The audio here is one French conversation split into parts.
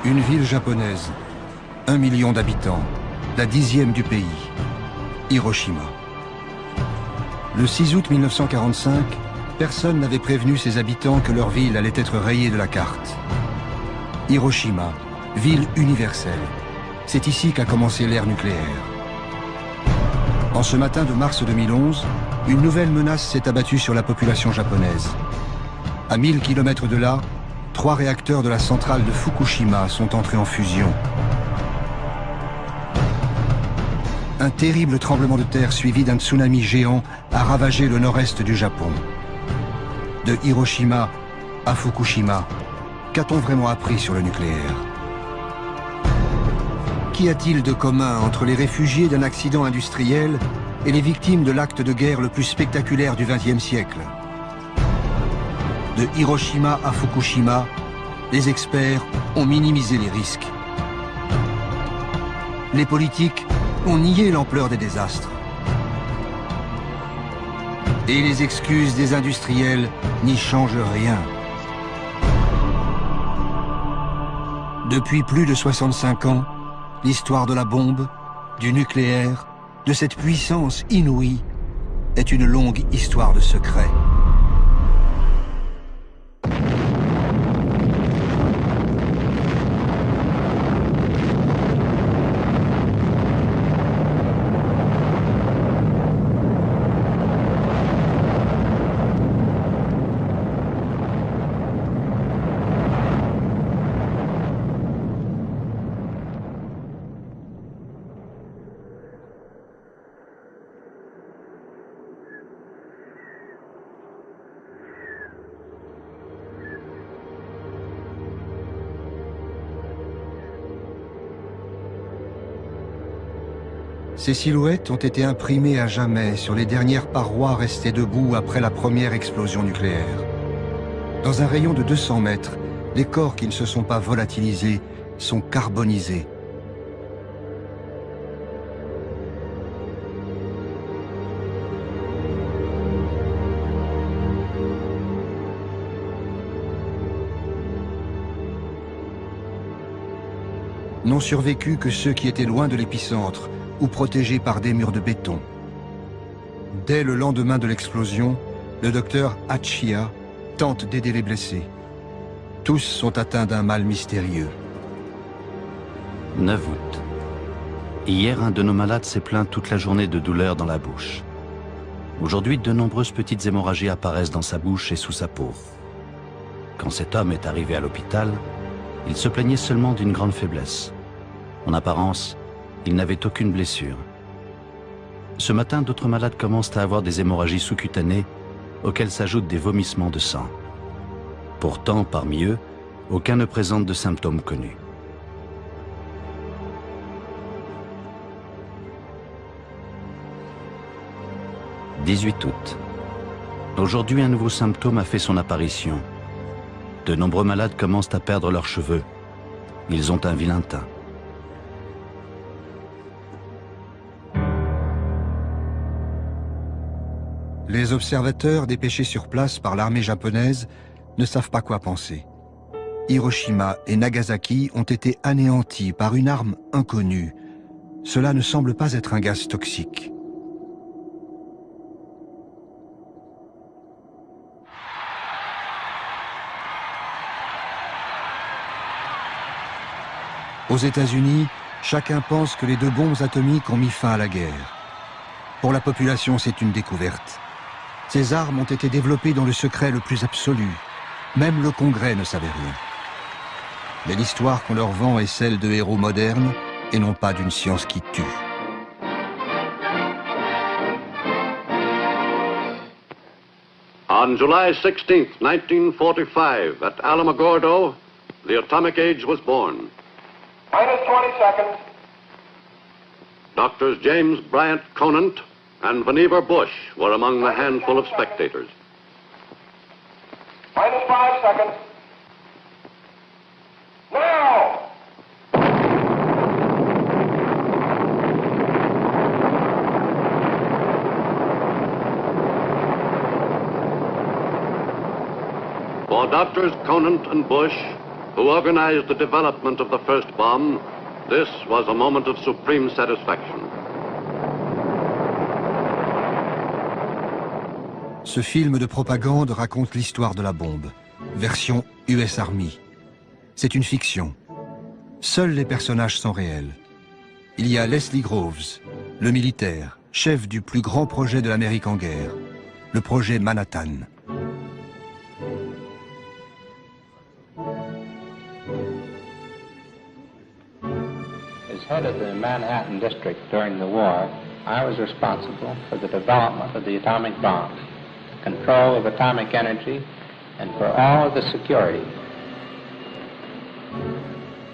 Une ville japonaise, 1 million d'habitants, la 10e du pays, Hiroshima. Le 6 août 1945, personne n'avait prévenu ses habitants que leur ville allait être rayée de la carte. Hiroshima, ville universelle. C'est ici qu'a commencé l'ère nucléaire. En ce matin de mars 2011, une nouvelle menace s'est abattue sur la population japonaise. À 1000 km de là, 3 réacteurs de la centrale de Fukushima sont entrés en fusion. Un terrible tremblement de terre suivi d'un tsunami géant a ravagé le nord-est du Japon. De Hiroshima à Fukushima, qu'a-t-on vraiment appris sur le nucléaire? Qu'y a-t-il de commun entre les réfugiés d'un accident industriel et les victimes de l'acte de guerre le plus spectaculaire du XXe siècle? De Hiroshima à Fukushima, les experts ont minimisé les risques. Les politiques ont nié l'ampleur des désastres. Et les excuses des industriels n'y changent rien. Depuis plus de 65 ans, l'histoire de la bombe, du nucléaire, de cette puissance inouïe, est une longue histoire de secrets. Ces silhouettes ont été imprimées à jamais sur les dernières parois restées debout après la première explosion nucléaire. Dans un rayon de 200 mètres, les corps qui ne se sont pas volatilisés sont carbonisés. N'ont survécu que ceux qui étaient loin de l'épicentre ou protégés par des murs de béton. Dès le lendemain de l'explosion, le docteur Hachiya tente d'aider les blessés. Tous sont atteints d'un mal mystérieux. 9 août. Hier, un de nos malades s'est plaint toute la journée de douleurs dans la bouche. Aujourd'hui, de nombreuses petites hémorragies apparaissent dans sa bouche et sous sa peau. Quand cet homme est arrivé à l'hôpital, il se plaignait seulement d'une grande faiblesse. En apparence, il n'avait aucune blessure. Ce matin, d'autres malades commencent à avoir des hémorragies sous-cutanées auxquelles s'ajoutent des vomissements de sang. Pourtant, parmi eux, aucun ne présente de symptômes connus. « 18 août. Aujourd'hui, un nouveau symptôme a fait son apparition. De nombreux malades commencent à perdre leurs cheveux. Ils ont un vilain teint. Les observateurs dépêchés sur place par l'armée japonaise ne savent pas quoi penser. Hiroshima et Nagasaki ont été anéantis par une arme inconnue. Cela ne semble pas être un gaz toxique. Aux États-Unis, chacun pense que les 2 bombes atomiques ont mis fin à la guerre. Pour la population, c'est une découverte. Ces armes ont été développées dans le secret le plus absolu. Même le Congrès ne savait rien. Mais l'histoire qu'on leur vend est celle de héros modernes et non pas d'une science qui tue. On July 16th, 1945, at Alamogordo, the atomic age was born. Minus 20 seconds. Doctors James Bryant Conant and Vannevar Bush were among the handful of spectators. Minus 5 seconds. Now! For Doctors Conant and Bush, who organized the development of the first bomb, this was a moment of supreme satisfaction. Ce film de propagande raconte l'histoire de la bombe, version US Army. C'est une fiction. Seuls les personnages sont réels. Il y a Leslie Groves, le militaire, chef du plus grand projet de l'Amérique en guerre, le projet Manhattan. As head of the Manhattan District during the war, I was responsible for the development of the atomic bomb, control of atomic energy, and for all of the security.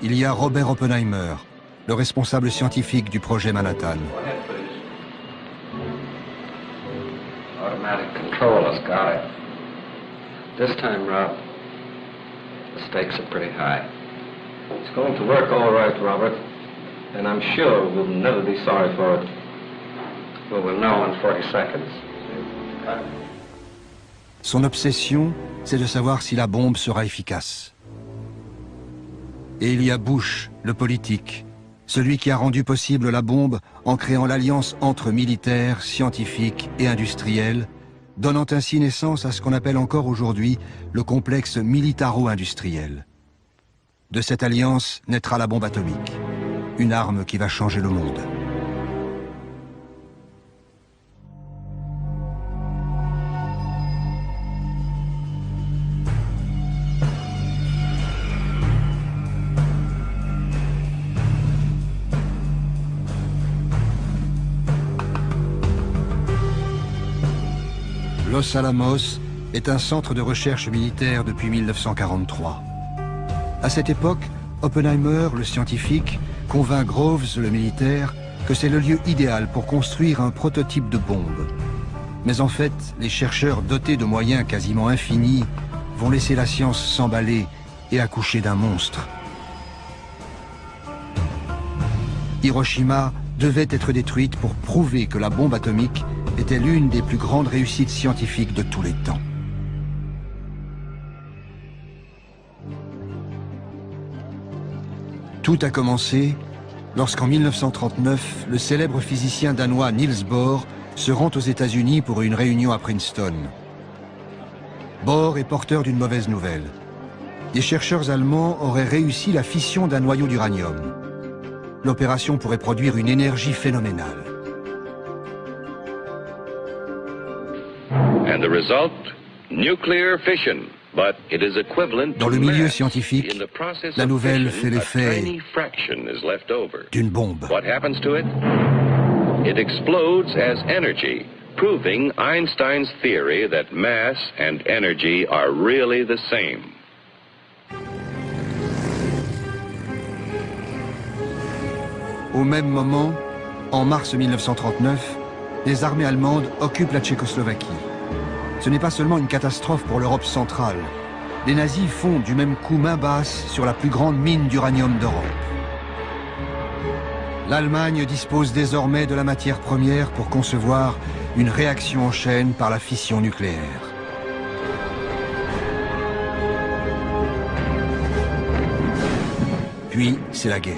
Il y a Robert Oppenheimer, le responsable scientifique du projet Manhattan. Automatic control has got it. This time, Rob, the stakes are pretty high. It's going to work all right, Robert, and I'm sure we'll never be sorry for it. Well, we'll know in 40 seconds. Son obsession, c'est de savoir si la bombe sera efficace. Et il y a Bush, le politique, celui qui a rendu possible la bombe en créant l'alliance entre militaires, scientifiques et industriels, donnant ainsi naissance à ce qu'on appelle encore aujourd'hui le complexe militaro-industriel. De cette alliance naîtra la bombe atomique, une arme qui va changer le monde. Los Alamos est un centre de recherche militaire depuis 1943. À cette époque, Oppenheimer, le scientifique, convainc Groves, le militaire, que c'est le lieu idéal pour construire un prototype de bombe. Mais en fait, les chercheurs dotés de moyens quasiment infinis vont laisser la science s'emballer et accoucher d'un monstre. Hiroshima devait être détruite pour prouver que la bombe atomique était l'une des plus grandes réussites scientifiques de tous les temps. Tout a commencé lorsqu'en 1939, le célèbre physicien danois Niels Bohr se rend aux États-Unis pour une réunion à Princeton. Bohr est porteur d'une mauvaise nouvelle. Des chercheurs allemands auraient réussi la fission d'un noyau d'uranium. L'opération pourrait produire une énergie phénoménale. And the result, nuclear fission. But it is equivalent Dans le to milieu mass. scientifique, In the process la of nouvelle fission, fait a l'effet tiny fraction is left over. d'une bombe. What happens to it? It explodes as energy, proving Einstein's theory that mass and energy are really the same. Au même moment, en mars 1939, les armées allemandes occupent la Tchécoslovaquie. Ce n'est pas seulement une catastrophe pour l'Europe centrale. Les nazis font du même coup main basse sur la plus grande mine d'uranium d'Europe. L'Allemagne dispose désormais de la matière première pour concevoir une réaction en chaîne par la fission nucléaire. Puis, c'est la guerre.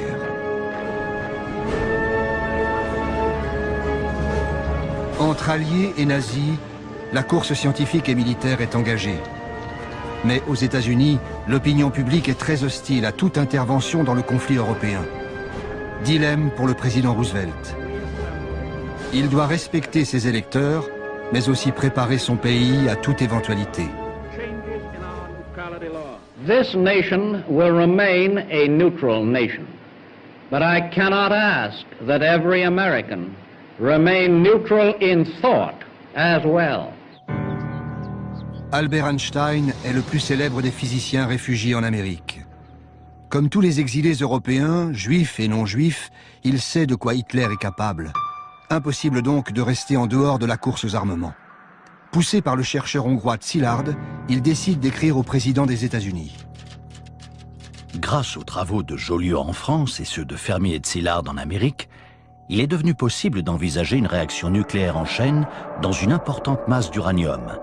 Entre alliés et nazis, la course scientifique et militaire est engagée. Mais aux États-Unis, l'opinion publique est très hostile à toute intervention dans le conflit européen. Dilemme pour le président Roosevelt. Il doit respecter ses électeurs, mais aussi préparer son pays à toute éventualité. This nation will remain a neutral nation, but I cannot ask that every American remain neutral in thought as well. Albert Einstein est le plus célèbre des physiciens réfugiés en Amérique. Comme tous les exilés européens, juifs et non-juifs, il sait de quoi Hitler est capable. Impossible donc de rester en dehors de la course aux armements. Poussé par le chercheur hongrois Szilard, il décide d'écrire au président des États-Unis. Grâce aux travaux de Joliot en France et ceux de Fermi et de Szilard en Amérique, il est devenu possible d'envisager une réaction nucléaire en chaîne dans une importante masse d'uranium,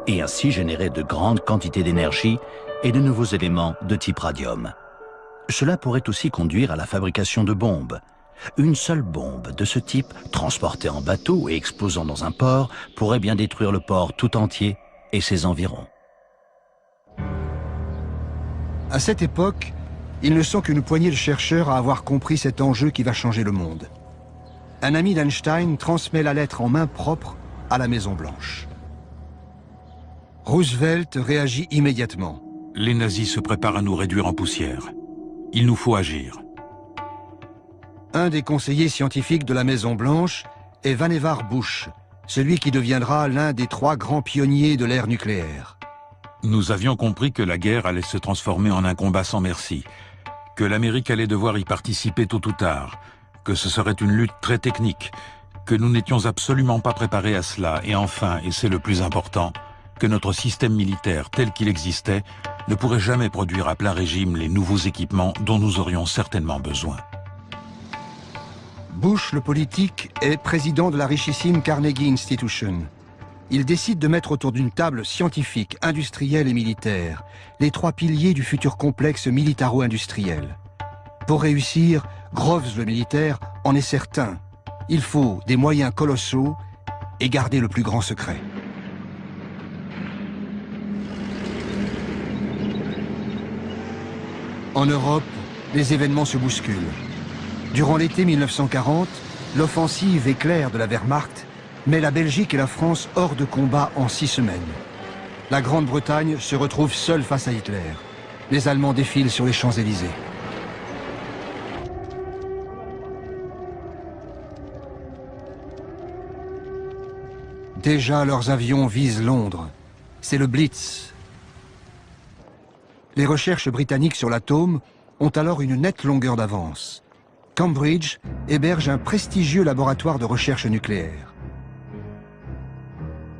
et ainsi générer de grandes quantités d'énergie et de nouveaux éléments de type radium. Cela pourrait aussi conduire à la fabrication de bombes. Une seule bombe de ce type, transportée en bateau et explosant dans un port, pourrait bien détruire le port tout entier et ses environs. À cette époque, ils ne sont qu'une poignée de chercheurs à avoir compris cet enjeu qui va changer le monde. Un ami d'Einstein transmet la lettre en main propre à la Maison-Blanche. Roosevelt réagit immédiatement. Les nazis se préparent à nous réduire en poussière. Il nous faut agir. Un des conseillers scientifiques de la Maison-Blanche est Vannevar Bush, celui qui deviendra l'un des 3 grands pionniers de l'ère nucléaire. Nous avions compris que la guerre allait se transformer en un combat sans merci, que l'Amérique allait devoir y participer tôt ou tard, que ce serait une lutte très technique, que nous n'étions absolument pas préparés à cela, et enfin, et c'est le plus important, que notre système militaire tel qu'il existait ne pourrait jamais produire à plein régime les nouveaux équipements dont nous aurions certainement besoin. Bush, le politique, est président de la richissime Carnegie Institution. Il décide de mettre autour d'une table scientifique, industrielle et militaire les 3 piliers du futur complexe militaro-industriel. Pour réussir, Groves, le militaire, en est certain. Il faut des moyens colossaux et garder le plus grand secret. En Europe, les événements se bousculent. Durant l'été 1940, l'offensive éclair de la Wehrmacht met la Belgique et la France hors de combat en 6 semaines. La Grande-Bretagne se retrouve seule face à Hitler. Les Allemands défilent sur les Champs-Élysées. Déjà, leurs avions visent Londres. C'est le Blitz. Les recherches britanniques sur l'atome ont alors une nette longueur d'avance. Cambridge héberge un prestigieux laboratoire de recherche nucléaire.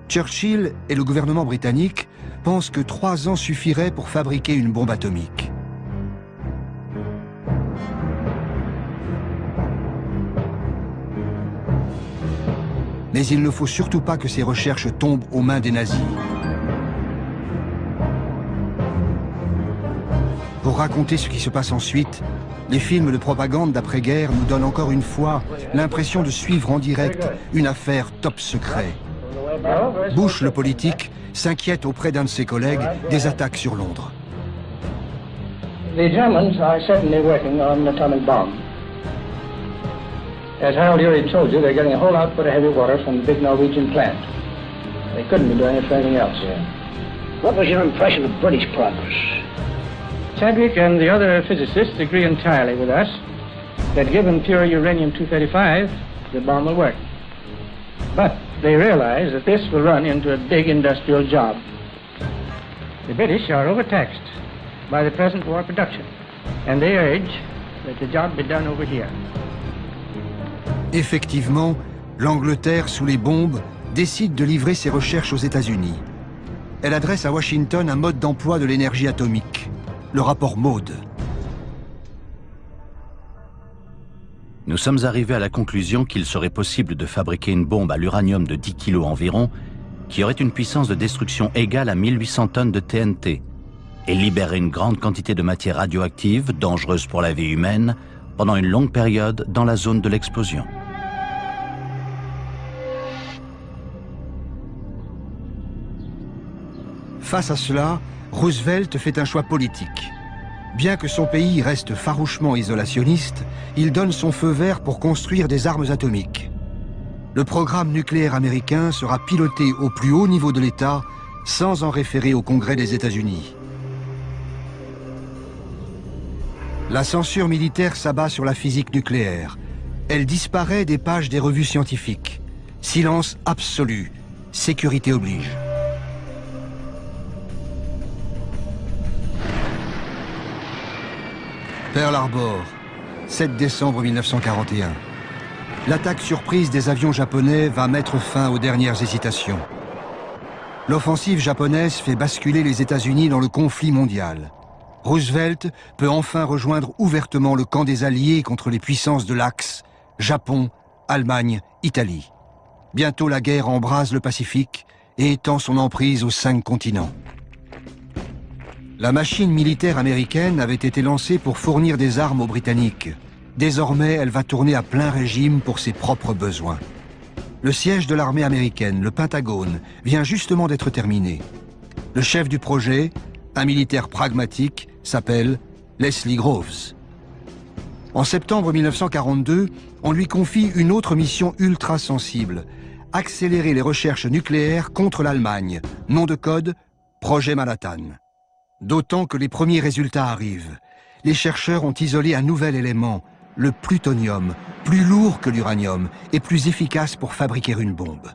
Churchill et le gouvernement britannique pensent que 3 ans suffiraient pour fabriquer une bombe atomique. Mais il ne faut surtout pas que ces recherches tombent aux mains des nazis. Pour raconter ce qui se passe ensuite, les films de propagande d'après-guerre nous donnent encore une fois l'impression de suivre en direct une affaire top secret. Bush, le politique, s'inquiète auprès d'un de ses collègues des attaques sur Londres. The Germans are certainly working on an atomic bomb. As Harold Urey told you, they're getting a whole output of heavy water from the big Norwegian plant. They couldn't be doing it for anything else here. What was your impression of British progress? Chadwick and the other physicists agree entirely with us that given pure uranium-235, the bomb will work. But they realize that this will run into a big industrial job. The British are overtaxed by the present war production, and they urge that the job be done over here. Effectivement, l'Angleterre, sous les bombes, décide de livrer ses recherches aux États-Unis. Elle adresse à Washington un mode d'emploi de l'énergie atomique, le rapport Maude. Nous sommes arrivés à la conclusion qu'il serait possible de fabriquer une bombe à l'uranium de 10 kg environ, qui aurait une puissance de destruction égale à 1800 tonnes de TNT, et libérer une grande quantité de matière radioactive, dangereuse pour la vie humaine, pendant une longue période dans la zone de l'explosion. Face à cela, Roosevelt fait un choix politique. Bien que son pays reste farouchement isolationniste, il donne son feu vert pour construire des armes atomiques. Le programme nucléaire américain sera piloté au plus haut niveau de l'État, sans en référer au Congrès des États-Unis. La censure militaire s'abat sur la physique nucléaire. Elle disparaît des pages des revues scientifiques. Silence absolu. Sécurité oblige. Pearl Harbor, 7 décembre 1941. L'attaque surprise des avions japonais va mettre fin aux dernières hésitations. L'offensive japonaise fait basculer les États-Unis dans le conflit mondial. Roosevelt peut enfin rejoindre ouvertement le camp des Alliés contre les puissances de l'Axe, Japon, Allemagne, Italie. Bientôt la guerre embrase le Pacifique et étend son emprise aux 5 continents. La machine militaire américaine avait été lancée pour fournir des armes aux Britanniques. Désormais, elle va tourner à plein régime pour ses propres besoins. Le siège de l'armée américaine, le Pentagone, vient justement d'être terminé. Le chef du projet, un militaire pragmatique, s'appelle Leslie Groves. En septembre 1942, on lui confie une autre mission ultra sensible, accélérer les recherches nucléaires contre l'Allemagne, nom de code, Projet Manhattan. D'autant que les premiers résultats arrivent. Les chercheurs ont isolé un nouvel élément, le plutonium, plus lourd que l'uranium et plus efficace pour fabriquer une bombe.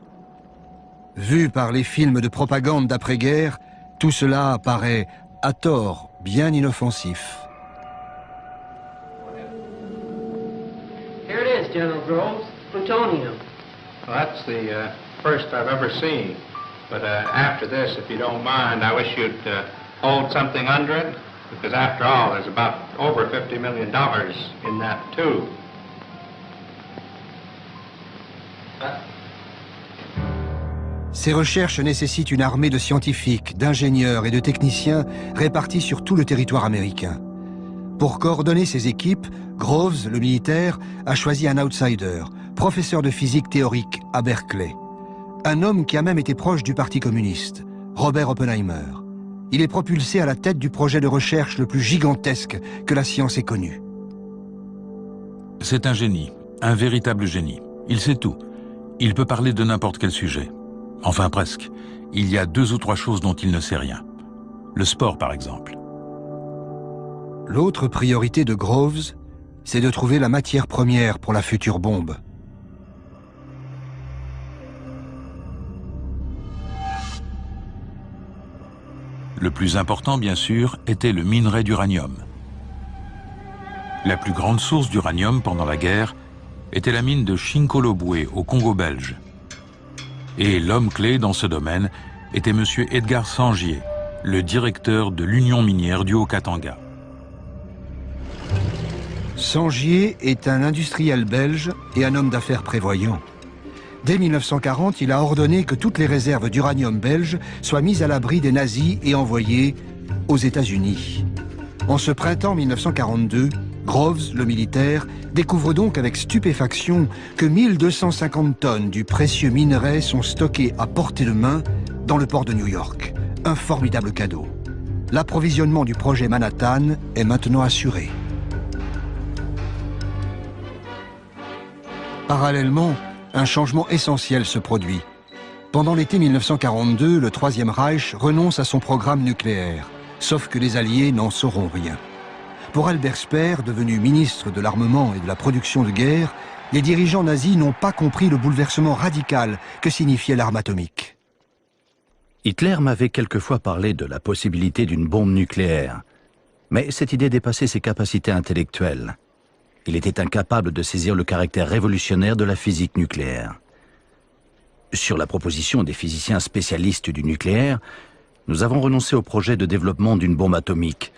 Vu par les films de propagande d'après-guerre, tout cela paraît, à tort, bien inoffensif. Here it is, General Groves, plutonium. Well, that's the first I've ever seen. But after this, if you don't mind, I wish you'd hold something under it, because after all, there's about over $50 million in that, too. Ces recherches nécessitent une armée de scientifiques, d'ingénieurs et de techniciens répartis sur tout le territoire américain. Pour coordonner ces équipes, Groves, le militaire, a choisi un outsider, professeur de physique théorique à Berkeley. Un homme qui a même été proche du Parti communiste, Robert Oppenheimer. Il est propulsé à la tête du projet de recherche le plus gigantesque que la science ait connu. C'est un génie, un véritable génie. Il sait tout. Il peut parler de n'importe quel sujet. Enfin presque. Il y a 2 ou 3 choses dont il ne sait rien. Le sport, par exemple. L'autre priorité de Groves, c'est de trouver la matière première pour la future bombe. Le plus important, bien sûr, était le minerai d'uranium. La plus grande source d'uranium pendant la guerre était la mine de Chinkolobwe, au Congo belge. Et l'homme clé dans ce domaine était M. Edgar Sangier, le directeur de l'Union minière du Haut-Katanga. Sangier est un industriel belge et un homme d'affaires prévoyant. Dès 1940, il a ordonné que toutes les réserves d'uranium belges soient mises à l'abri des nazis et envoyées aux États-Unis. En ce printemps 1942, Groves, le militaire, découvre donc avec stupéfaction que 1250 tonnes du précieux minerai sont stockées à portée de main dans le port de New York. Un formidable cadeau. L'approvisionnement du projet Manhattan est maintenant assuré. Parallèlement, un changement essentiel se produit. Pendant l'été 1942, le Troisième Reich renonce à son programme nucléaire, sauf que les Alliés n'en sauront rien. Pour Albert Speer, devenu ministre de l'armement et de la production de guerre, les dirigeants nazis n'ont pas compris le bouleversement radical que signifiait l'arme atomique. Hitler m'avait quelquefois parlé de la possibilité d'une bombe nucléaire, mais cette idée dépassait ses capacités intellectuelles. Il était incapable de saisir le caractère révolutionnaire de la physique nucléaire. Sur la proposition des physiciens spécialistes du nucléaire, nous avons renoncé au projet de développement d'une bombe atomique.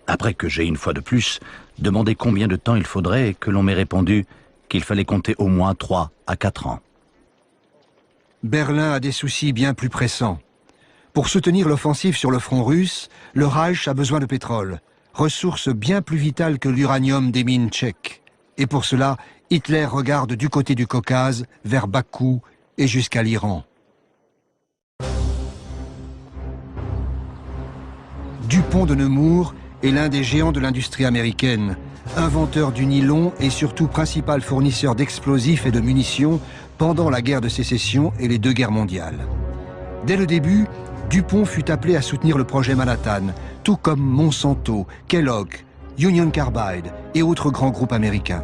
Après que j'ai, une fois de plus, demandé combien de temps il faudrait et que l'on m'ait répondu qu'il fallait compter au moins 3 à 4 ans. Berlin a des soucis bien plus pressants. Pour soutenir l'offensive sur le front russe, le Reich a besoin de pétrole, ressource bien plus vitale que l'uranium des mines tchèques. Et pour cela, Hitler regarde du côté du Caucase, vers Bakou et jusqu'à l'Iran. Dupont de Nemours est l'un des géants de l'industrie américaine, inventeur du nylon et surtout principal fournisseur d'explosifs et de munitions pendant la guerre de sécession et les 2 guerres mondiales. Dès le début, Dupont fut appelé à soutenir le projet Manhattan, tout comme Monsanto, Kellogg, Union Carbide et autres grands groupes américains.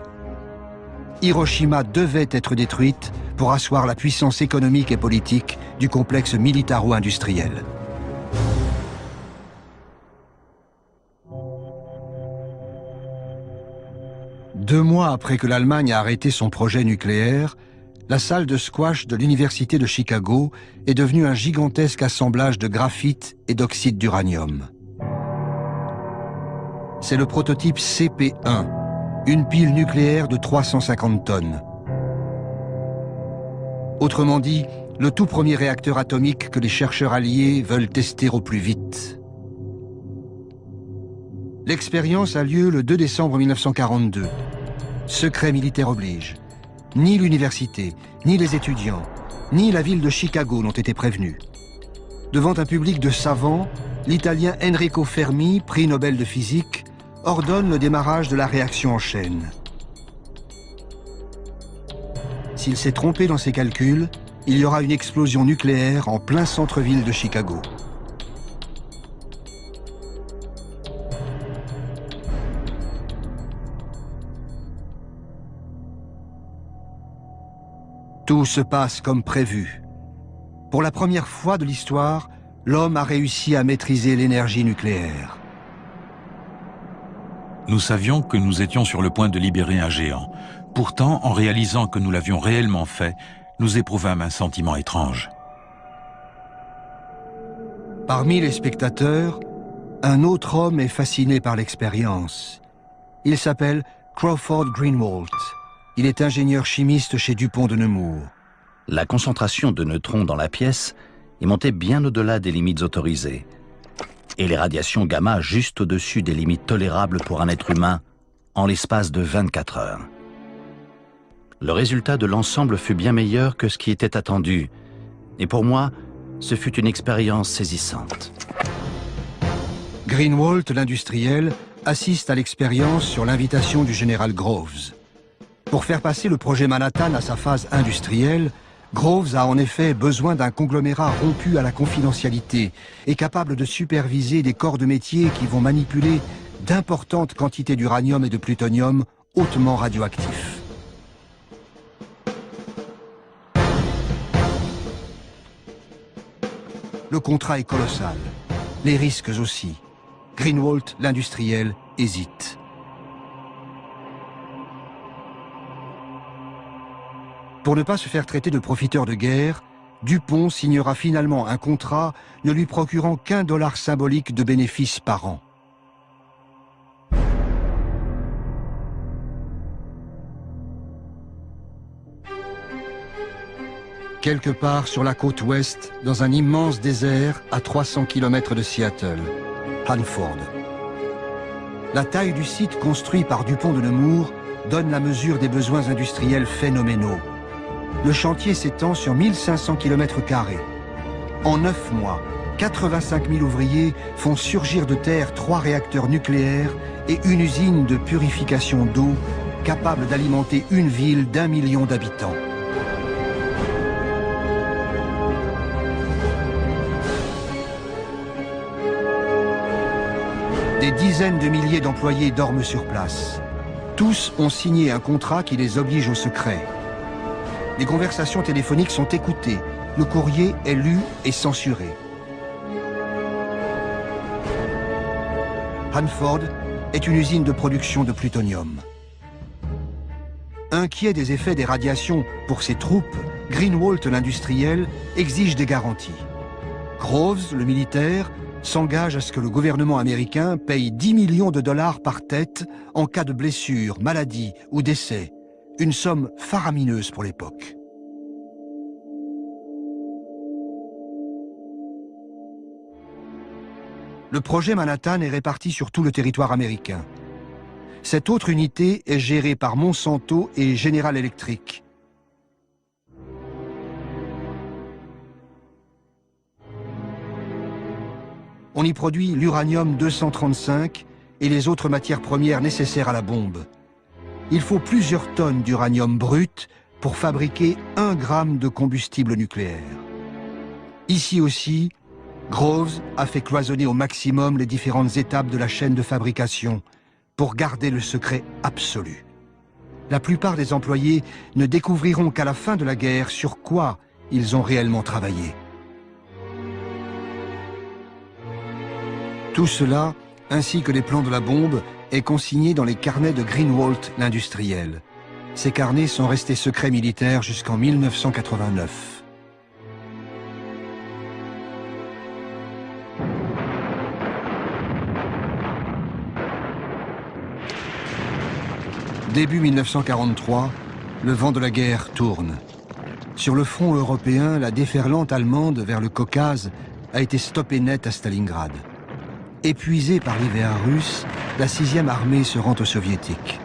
Hiroshima devait être détruite pour asseoir la puissance économique et politique du complexe militaro-industriel. Deux mois après que l'Allemagne a arrêté son projet nucléaire, la salle de squash de l'Université de Chicago est devenue un gigantesque assemblage de graphite et d'oxyde d'uranium. C'est le prototype CP1, une pile nucléaire de 350 tonnes. Autrement dit, le tout premier réacteur atomique que les chercheurs alliés veulent tester au plus vite. L'expérience a lieu le 2 décembre 1942. Secret militaire oblige. Ni l'université, ni les étudiants, ni la ville de Chicago n'ont été prévenus. Devant un public de savants, l'Italien Enrico Fermi, prix Nobel de physique, ordonne le démarrage de la réaction en chaîne. S'il s'est trompé dans ses calculs, il y aura une explosion nucléaire en plein centre-ville de Chicago. Tout se passe comme prévu. Pour la première fois de l'histoire, l'homme a réussi à maîtriser l'énergie nucléaire. Nous savions que nous étions sur le point de libérer un géant. Pourtant, en réalisant que nous l'avions réellement fait, nous éprouvâmes un sentiment étrange. Parmi les spectateurs, un autre homme est fasciné par l'expérience. Il s'appelle Crawford Greenwalt. Il est ingénieur chimiste chez Dupont de Nemours. La concentration de neutrons dans la pièce est montée bien au-delà des limites autorisées. Et les radiations gamma juste au-dessus des limites tolérables pour un être humain en l'espace de 24 heures. Le résultat de l'ensemble fut bien meilleur que ce qui était attendu. Et pour moi, ce fut une expérience saisissante. Greenwalt, l'industriel, assiste à l'expérience sur l'invitation du général Groves. Pour faire passer le projet Manhattan à sa phase industrielle, Groves a en effet besoin d'un conglomérat rompu à la confidentialité et capable de superviser des corps de métier qui vont manipuler d'importantes quantités d'uranium et de plutonium hautement radioactifs. Le contrat est colossal, les risques aussi. Greenwalt, l'industriel, hésite. Pour ne pas se faire traiter de profiteur de guerre, Dupont signera finalement un contrat ne lui procurant qu'1 dollar symbolique de bénéfices par an. Quelque part sur la côte ouest, dans un immense désert à 300 km de Seattle, Hanford. La taille du site construit par Dupont de Nemours donne la mesure des besoins industriels phénoménaux. Le chantier s'étend sur 1500 km². En 9 mois, 85 000 ouvriers font surgir de terre 3 réacteurs nucléaires et une usine de purification d'eau capable d'alimenter une ville d'1 million d'habitants. Des dizaines de milliers d'employés dorment sur place. Tous ont signé un contrat qui les oblige au secret. Les conversations téléphoniques sont écoutées. Le courrier est lu et censuré. Hanford est une usine de production de plutonium. Inquiet des effets des radiations pour ses troupes, Greenwalt, l'industriel, exige des garanties. Groves, le militaire, s'engage à ce que le gouvernement américain paye 10 millions de dollars par tête en cas de blessure, maladie ou décès. Une somme faramineuse pour l'époque. Le projet Manhattan est réparti sur tout le territoire américain. Cette autre unité est gérée par Monsanto et General Electric. On y produit l'uranium-235 et les autres matières premières nécessaires à la bombe. Il faut plusieurs tonnes d'uranium brut pour fabriquer 1 gramme de combustible nucléaire. Ici aussi, Groves a fait cloisonner au maximum les différentes étapes de la chaîne de fabrication pour garder le secret absolu. La plupart des employés ne découvriront qu'à la fin de la guerre sur quoi ils ont réellement travaillé. Tout cela, ainsi que les plans de la bombe, est consigné dans les carnets de Greenwalt, l'industriel. Ces carnets sont restés secrets militaires jusqu'en 1989. Début 1943, le vent de la guerre tourne. Sur le front européen, la déferlante allemande vers le Caucase a été stoppée net à Stalingrad. Épuisée par l'hiver russe, la 6e armée se rend aux soviétiques.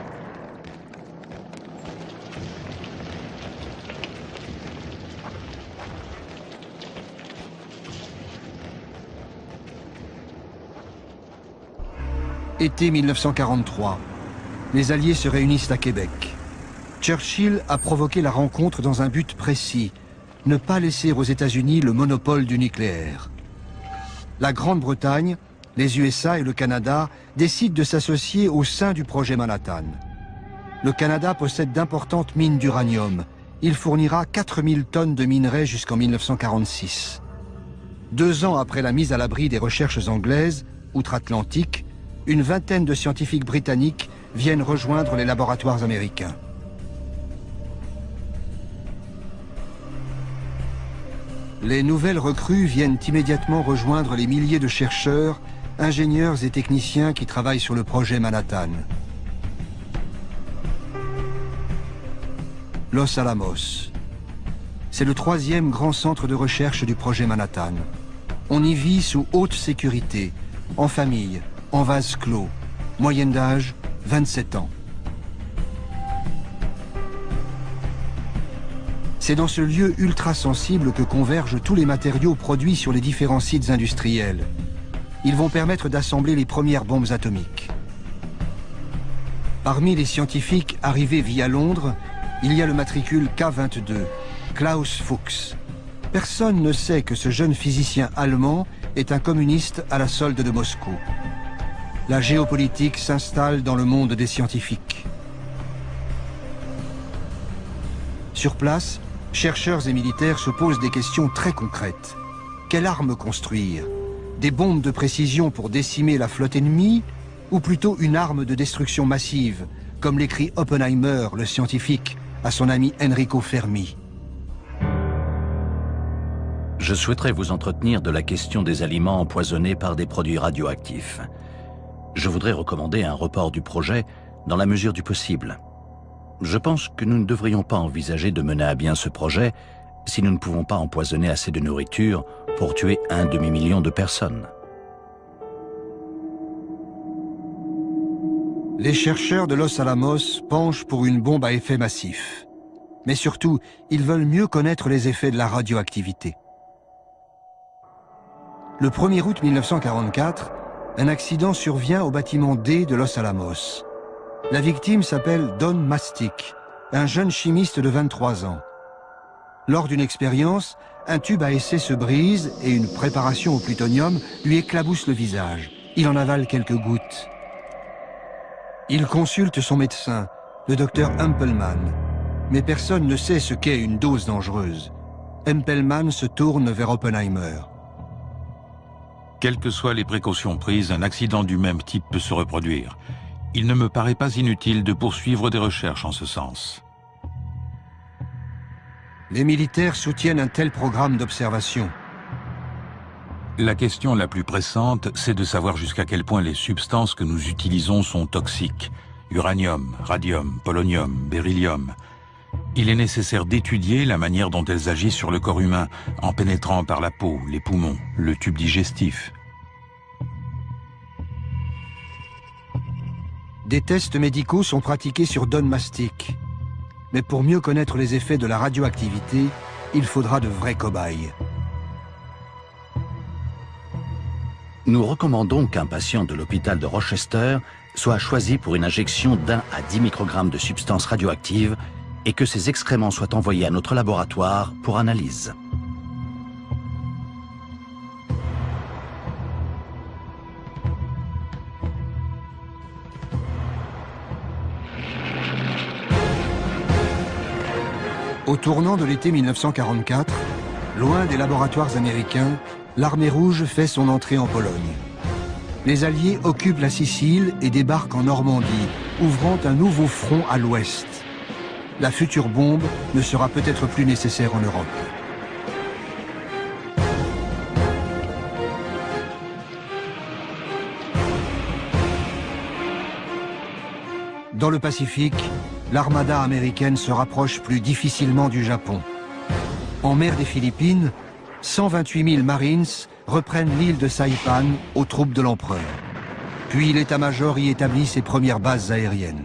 Été 1943. Les Alliés se réunissent à Québec. Churchill a provoqué la rencontre dans un but précis, ne pas laisser aux États-Unis le monopole du nucléaire. La Grande-Bretagne, les USA et le Canada décident de s'associer au sein du projet Manhattan. Le Canada possède d'importantes mines d'uranium. Il fournira 4000 tonnes de minerais jusqu'en 1946. 2 ans après la mise à l'abri des recherches anglaises, outre-Atlantique, une vingtaine de scientifiques britanniques viennent rejoindre les laboratoires américains. Les nouvelles recrues viennent immédiatement rejoindre les milliers de chercheurs, ingénieurs et techniciens qui travaillent sur le projet Manhattan. Los Alamos. C'est le 3e grand centre de recherche du projet Manhattan. On y vit sous haute sécurité, en famille, en vase clos, moyenne d'âge 27 ans. C'est dans ce lieu ultra sensible que convergent tous les matériaux produits sur les différents sites industriels. Ils vont permettre d'assembler les premières bombes atomiques. Parmi les scientifiques arrivés via Londres, il y a le matricule K22, Klaus Fuchs. Personne ne sait que ce jeune physicien allemand est un communiste à la solde de Moscou. La géopolitique s'installe dans le monde des scientifiques. Sur place, chercheurs et militaires se posent des questions très concrètes. Quelle arme construire? Des bombes de précision pour décimer la flotte ennemie? Ou plutôt une arme de destruction massive, comme l'écrit Oppenheimer, le scientifique, à son ami Enrico Fermi? Je souhaiterais vous entretenir de la question des aliments empoisonnés par des produits radioactifs. Je voudrais recommander un report du projet dans la mesure du possible. Je pense que nous ne devrions pas envisager de mener à bien ce projet si nous ne pouvons pas empoisonner assez de nourriture pour tuer 1 demi-million de personnes. Les chercheurs de Los Alamos penchent pour une bombe à effet massif. Mais surtout, ils veulent mieux connaître les effets de la radioactivité. Le 1er août 1944, un accident survient au bâtiment D de Los Alamos. La victime s'appelle Don Mastic, un jeune chimiste de 23 ans. Lors d'une expérience, un tube à essai se brise et une préparation au plutonium lui éclabousse le visage. Il en avale quelques gouttes. Il consulte son médecin, le docteur Hempelmann. Mais personne ne sait ce qu'est une dose dangereuse. Hempelmann se tourne vers Oppenheimer. Quelles que soient les précautions prises, un accident du même type peut se reproduire. Il ne me paraît pas inutile de poursuivre des recherches en ce sens. Les militaires soutiennent un tel programme d'observation. La question la plus pressante, c'est de savoir jusqu'à quel point les substances que nous utilisons sont toxiques. Uranium, radium, polonium, beryllium. Il est nécessaire d'étudier la manière dont elles agissent sur le corps humain, en pénétrant par la peau, les poumons, le tube digestif. Des tests médicaux sont pratiqués sur Don Mastic. Mais pour mieux connaître les effets de la radioactivité, il faudra de vrais cobayes. Nous recommandons qu'un patient de l'hôpital de Rochester soit choisi pour une injection d'1 à 10 microgrammes de substances radioactives et que ses excréments soient envoyés à notre laboratoire pour analyse. Au tournant de l'été 1944, loin des laboratoires américains, l'armée rouge fait son entrée en Pologne. Les Alliés occupent la Sicile et débarquent en Normandie, ouvrant un nouveau front à l'ouest. La future bombe ne sera peut-être plus nécessaire en Europe. Dans le Pacifique, l'armada américaine se rapproche plus difficilement du Japon. En mer des Philippines, 128 000 Marines reprennent l'île de Saipan aux troupes de l'empereur. Puis l'état-major y établit ses premières bases aériennes.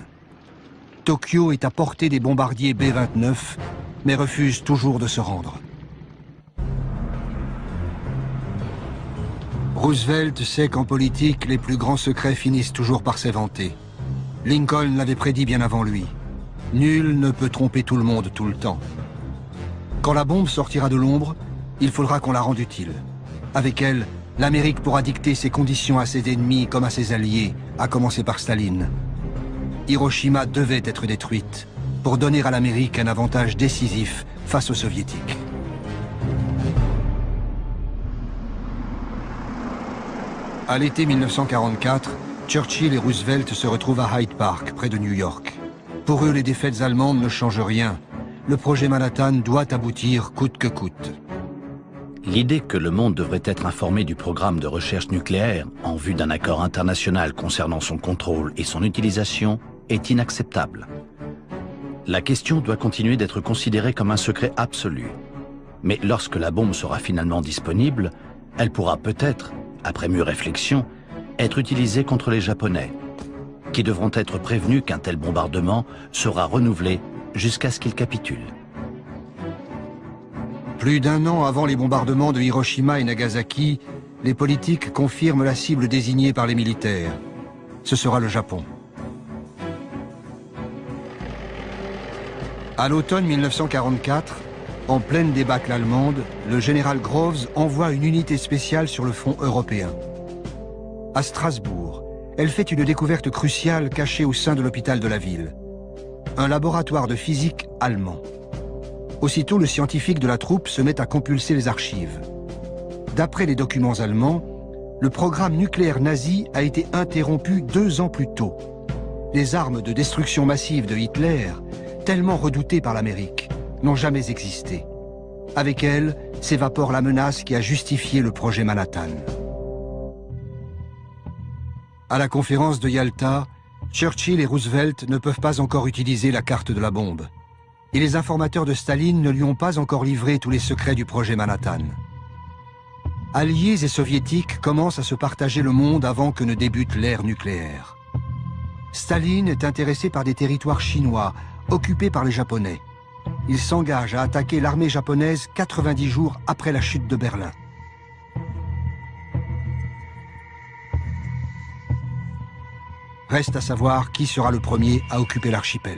Tokyo est à portée des bombardiers B-29, mais refuse toujours de se rendre. Roosevelt sait qu'en politique, les plus grands secrets finissent toujours par s'éventer. Lincoln l'avait prédit bien avant lui. Nul ne peut tromper tout le monde tout le temps. Quand la bombe sortira de l'ombre, il faudra qu'on la rende utile. Avec elle, l'Amérique pourra dicter ses conditions à ses ennemis comme à ses alliés, à commencer par Staline. Hiroshima devait être détruite pour donner à l'Amérique un avantage décisif face aux Soviétiques. À l'été 1944, Churchill et Roosevelt se retrouvent à Hyde Park, près de New York. Pour eux, les défaites allemandes ne changent rien. Le projet Manhattan doit aboutir coûte que coûte. L'idée que le monde devrait être informé du programme de recherche nucléaire en vue d'un accord international concernant son contrôle et son utilisation est inacceptable. La question doit continuer d'être considérée comme un secret absolu. Mais lorsque la bombe sera finalement disponible, elle pourra peut-être, après mûre réflexion, être utilisée contre les Japonais, qui devront être prévenus qu'un tel bombardement sera renouvelé jusqu'à ce qu'ils capitulent. Plus d'un an avant les bombardements de Hiroshima et Nagasaki, les politiques confirment la cible désignée par les militaires. Ce sera le Japon. À l'automne 1944, en pleine débâcle allemande, le général Groves envoie une unité spéciale sur le front européen. À Strasbourg, elle fait une découverte cruciale cachée au sein de l'hôpital de la ville. Un laboratoire de physique allemand. Aussitôt, le scientifique de la troupe se met à compulser les archives. D'après les documents allemands, le programme nucléaire nazi a été interrompu 2 ans plus tôt. Les armes de destruction massive de Hitler, tellement redoutées par l'Amérique, n'ont jamais existé. Avec elles, s'évapore la menace qui a justifié le projet Manhattan. À la conférence de Yalta, Churchill et Roosevelt ne peuvent pas encore utiliser la carte de la bombe. Et les informateurs de Staline ne lui ont pas encore livré tous les secrets du projet Manhattan. Alliés et soviétiques commencent à se partager le monde avant que ne débute l'ère nucléaire. Staline est intéressé par des territoires chinois, occupés par les Japonais. Il s'engage à attaquer l'armée japonaise 90 jours après la chute de Berlin. Reste à savoir qui sera le premier à occuper l'archipel.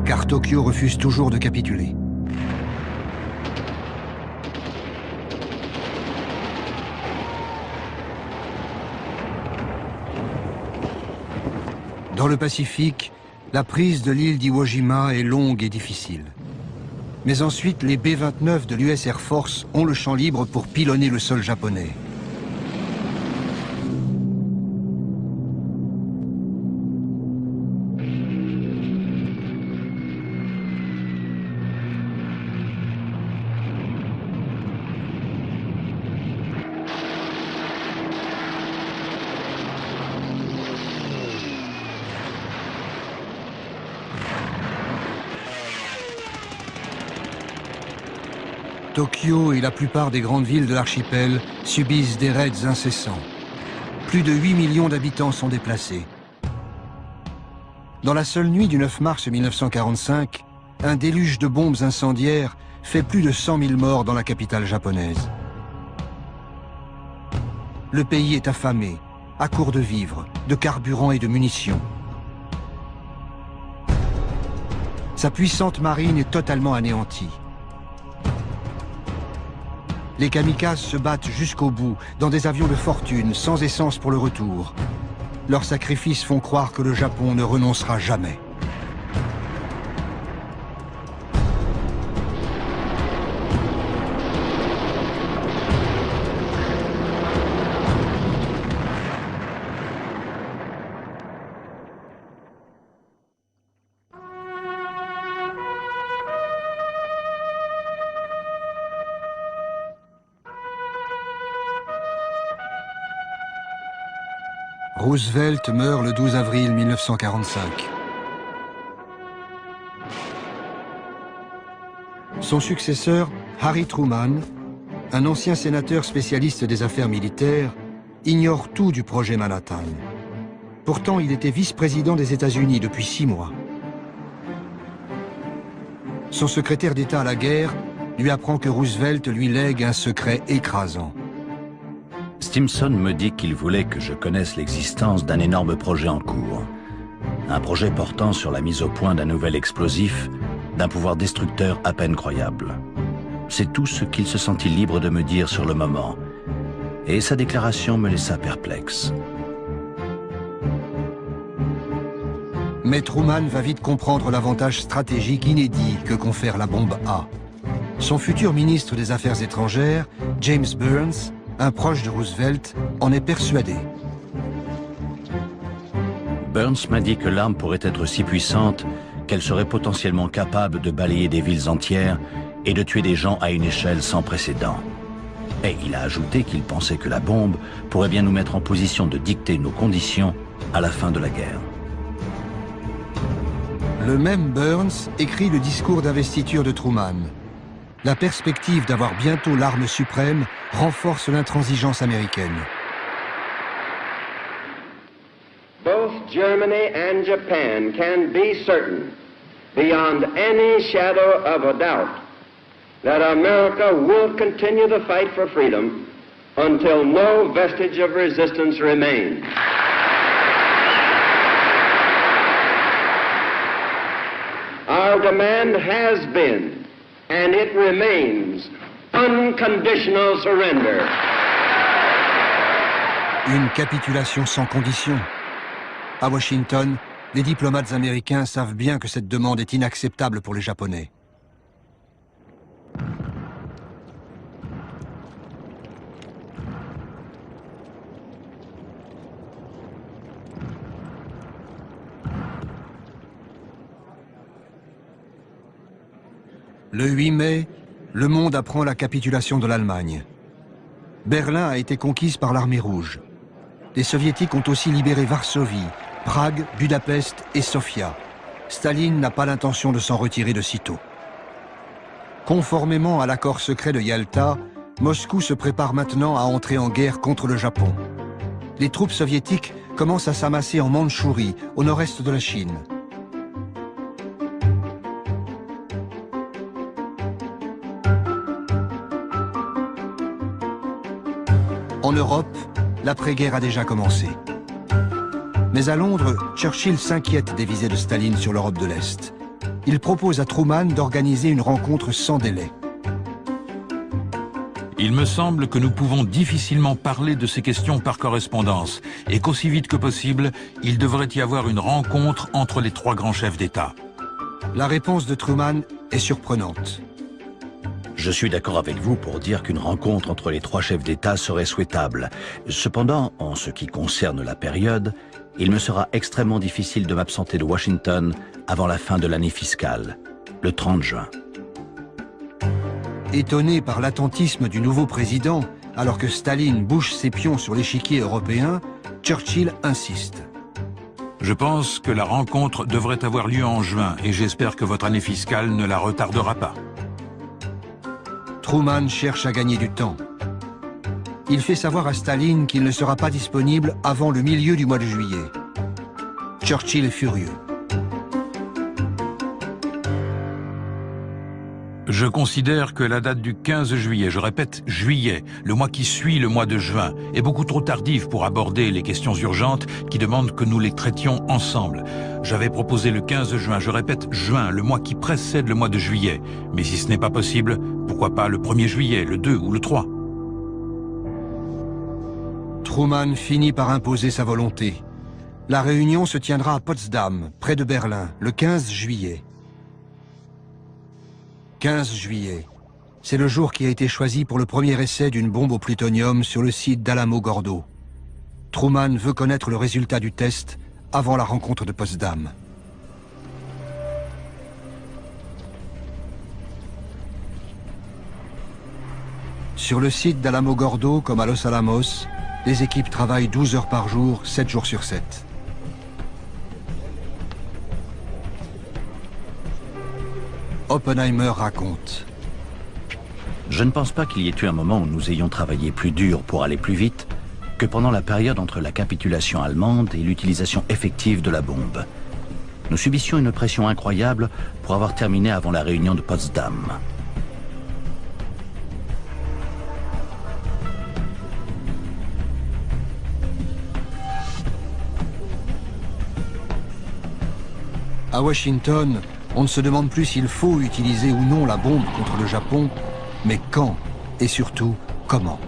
Car Tokyo refuse toujours de capituler. Dans le Pacifique, la prise de l'île d'Iwo Jima est longue et difficile. Mais ensuite, les B-29 de l'US Air Force ont le champ libre pour pilonner le sol japonais. Tokyo et la plupart des grandes villes de l'archipel subissent des raids incessants. Plus de 8 millions d'habitants sont déplacés. Dans la seule nuit du 9 mars 1945, un déluge de bombes incendiaires fait plus de 100 000 morts dans la capitale japonaise. Le pays est affamé, à court de vivres, de carburant et de munitions. Sa puissante marine est totalement anéantie. Les kamikazes se battent jusqu'au bout, dans des avions de fortune, sans essence pour le retour. Leurs sacrifices font croire que le Japon ne renoncera jamais. Roosevelt meurt le 12 avril 1945. Son successeur, Harry Truman, un ancien sénateur spécialiste des affaires militaires, ignore tout du projet Manhattan. Pourtant, il était vice-président des États-Unis depuis 6 mois. Son secrétaire d'État à la guerre lui apprend que Roosevelt lui lègue un secret écrasant. Stimson me dit qu'il voulait que je connaisse l'existence d'un énorme projet en cours. Un projet portant sur la mise au point d'un nouvel explosif, d'un pouvoir destructeur à peine croyable. C'est tout ce qu'il se sentit libre de me dire sur le moment. Et sa déclaration me laissa perplexe. Mais Truman va vite comprendre l'avantage stratégique inédit que confère la bombe A. Son futur ministre des Affaires étrangères, James Burns, un proche de Roosevelt, en est persuadé. Burns m'a dit que l'arme pourrait être si puissante qu'elle serait potentiellement capable de balayer des villes entières et de tuer des gens à une échelle sans précédent. Et il a ajouté qu'il pensait que la bombe pourrait bien nous mettre en position de dicter nos conditions à la fin de la guerre. Le même Burns écrit le discours d'investiture de Truman. La perspective d'avoir bientôt l'arme suprême renforce l'intransigeance américaine. Both Germany and Japan can be certain, beyond any shadow of a doubt, that America will continue the fight for freedom until no vestige of resistance remains. Our demand has been, and it remains, unconditional surrender. Une capitulation sans condition. À Washington, les diplomates américains savent bien que cette demande est inacceptable pour les Japonais. Le 8 mai, le monde apprend la capitulation de l'Allemagne. Berlin a été conquise par l'armée rouge. Les soviétiques ont aussi libéré Varsovie, Prague, Budapest et Sofia. Staline n'a pas l'intention de s'en retirer de sitôt. Conformément à l'accord secret de Yalta, Moscou se prépare maintenant à entrer en guerre contre le Japon. Les troupes soviétiques commencent à s'amasser en Mandchourie, au nord-est de la Chine. En Europe, l'après-guerre a déjà commencé. Mais à Londres, Churchill s'inquiète des visées de Staline sur l'Europe de l'Est. Il propose à Truman d'organiser une rencontre sans délai. Il me semble que nous pouvons difficilement parler de ces questions par correspondance et qu'aussi vite que possible, il devrait y avoir une rencontre entre les 3 grands chefs d'État. La réponse de Truman est surprenante. Je suis d'accord avec vous pour dire qu'une rencontre entre les 3 chefs d'État serait souhaitable. Cependant, en ce qui concerne la période, il me sera extrêmement difficile de m'absenter de Washington avant la fin de l'année fiscale, le 30 juin. Étonné par l'attentisme du nouveau président, alors que Staline bouge ses pions sur l'échiquier européen, Churchill insiste. Je pense que la rencontre devrait avoir lieu en juin et j'espère que votre année fiscale ne la retardera pas. Truman cherche à gagner du temps. Il fait savoir à Staline qu'il ne sera pas disponible avant le milieu du mois de juillet. Churchill est furieux. Je considère que la date du 15 juillet, je répète juillet, le mois qui suit le mois de juin, est beaucoup trop tardive pour aborder les questions urgentes qui demandent que nous les traitions ensemble. J'avais proposé le 15 juin, je répète juin, le mois qui précède le mois de juillet. Mais si ce n'est pas possible, pourquoi pas le 1er juillet, le 2 ou le 3 ? Truman finit par imposer sa volonté. La réunion se tiendra à Potsdam, près de Berlin, le 15 juillet. 15 juillet. C'est le jour qui a été choisi pour le premier essai d'une bombe au plutonium sur le site d'Alamogordo. Truman veut connaître le résultat du test avant la rencontre de Potsdam. Sur le site d'Alamogordo, comme à Los Alamos, les équipes travaillent 12 heures par jour, 7 jours sur 7. Oppenheimer raconte. Je ne pense pas qu'il y ait eu un moment où nous ayons travaillé plus dur pour aller plus vite que pendant la période entre la capitulation allemande et l'utilisation effective de la bombe. Nous subissions une pression incroyable pour avoir terminé avant la réunion de Potsdam. À Washington, on ne se demande plus s'il faut utiliser ou non la bombe contre le Japon, mais quand et surtout comment.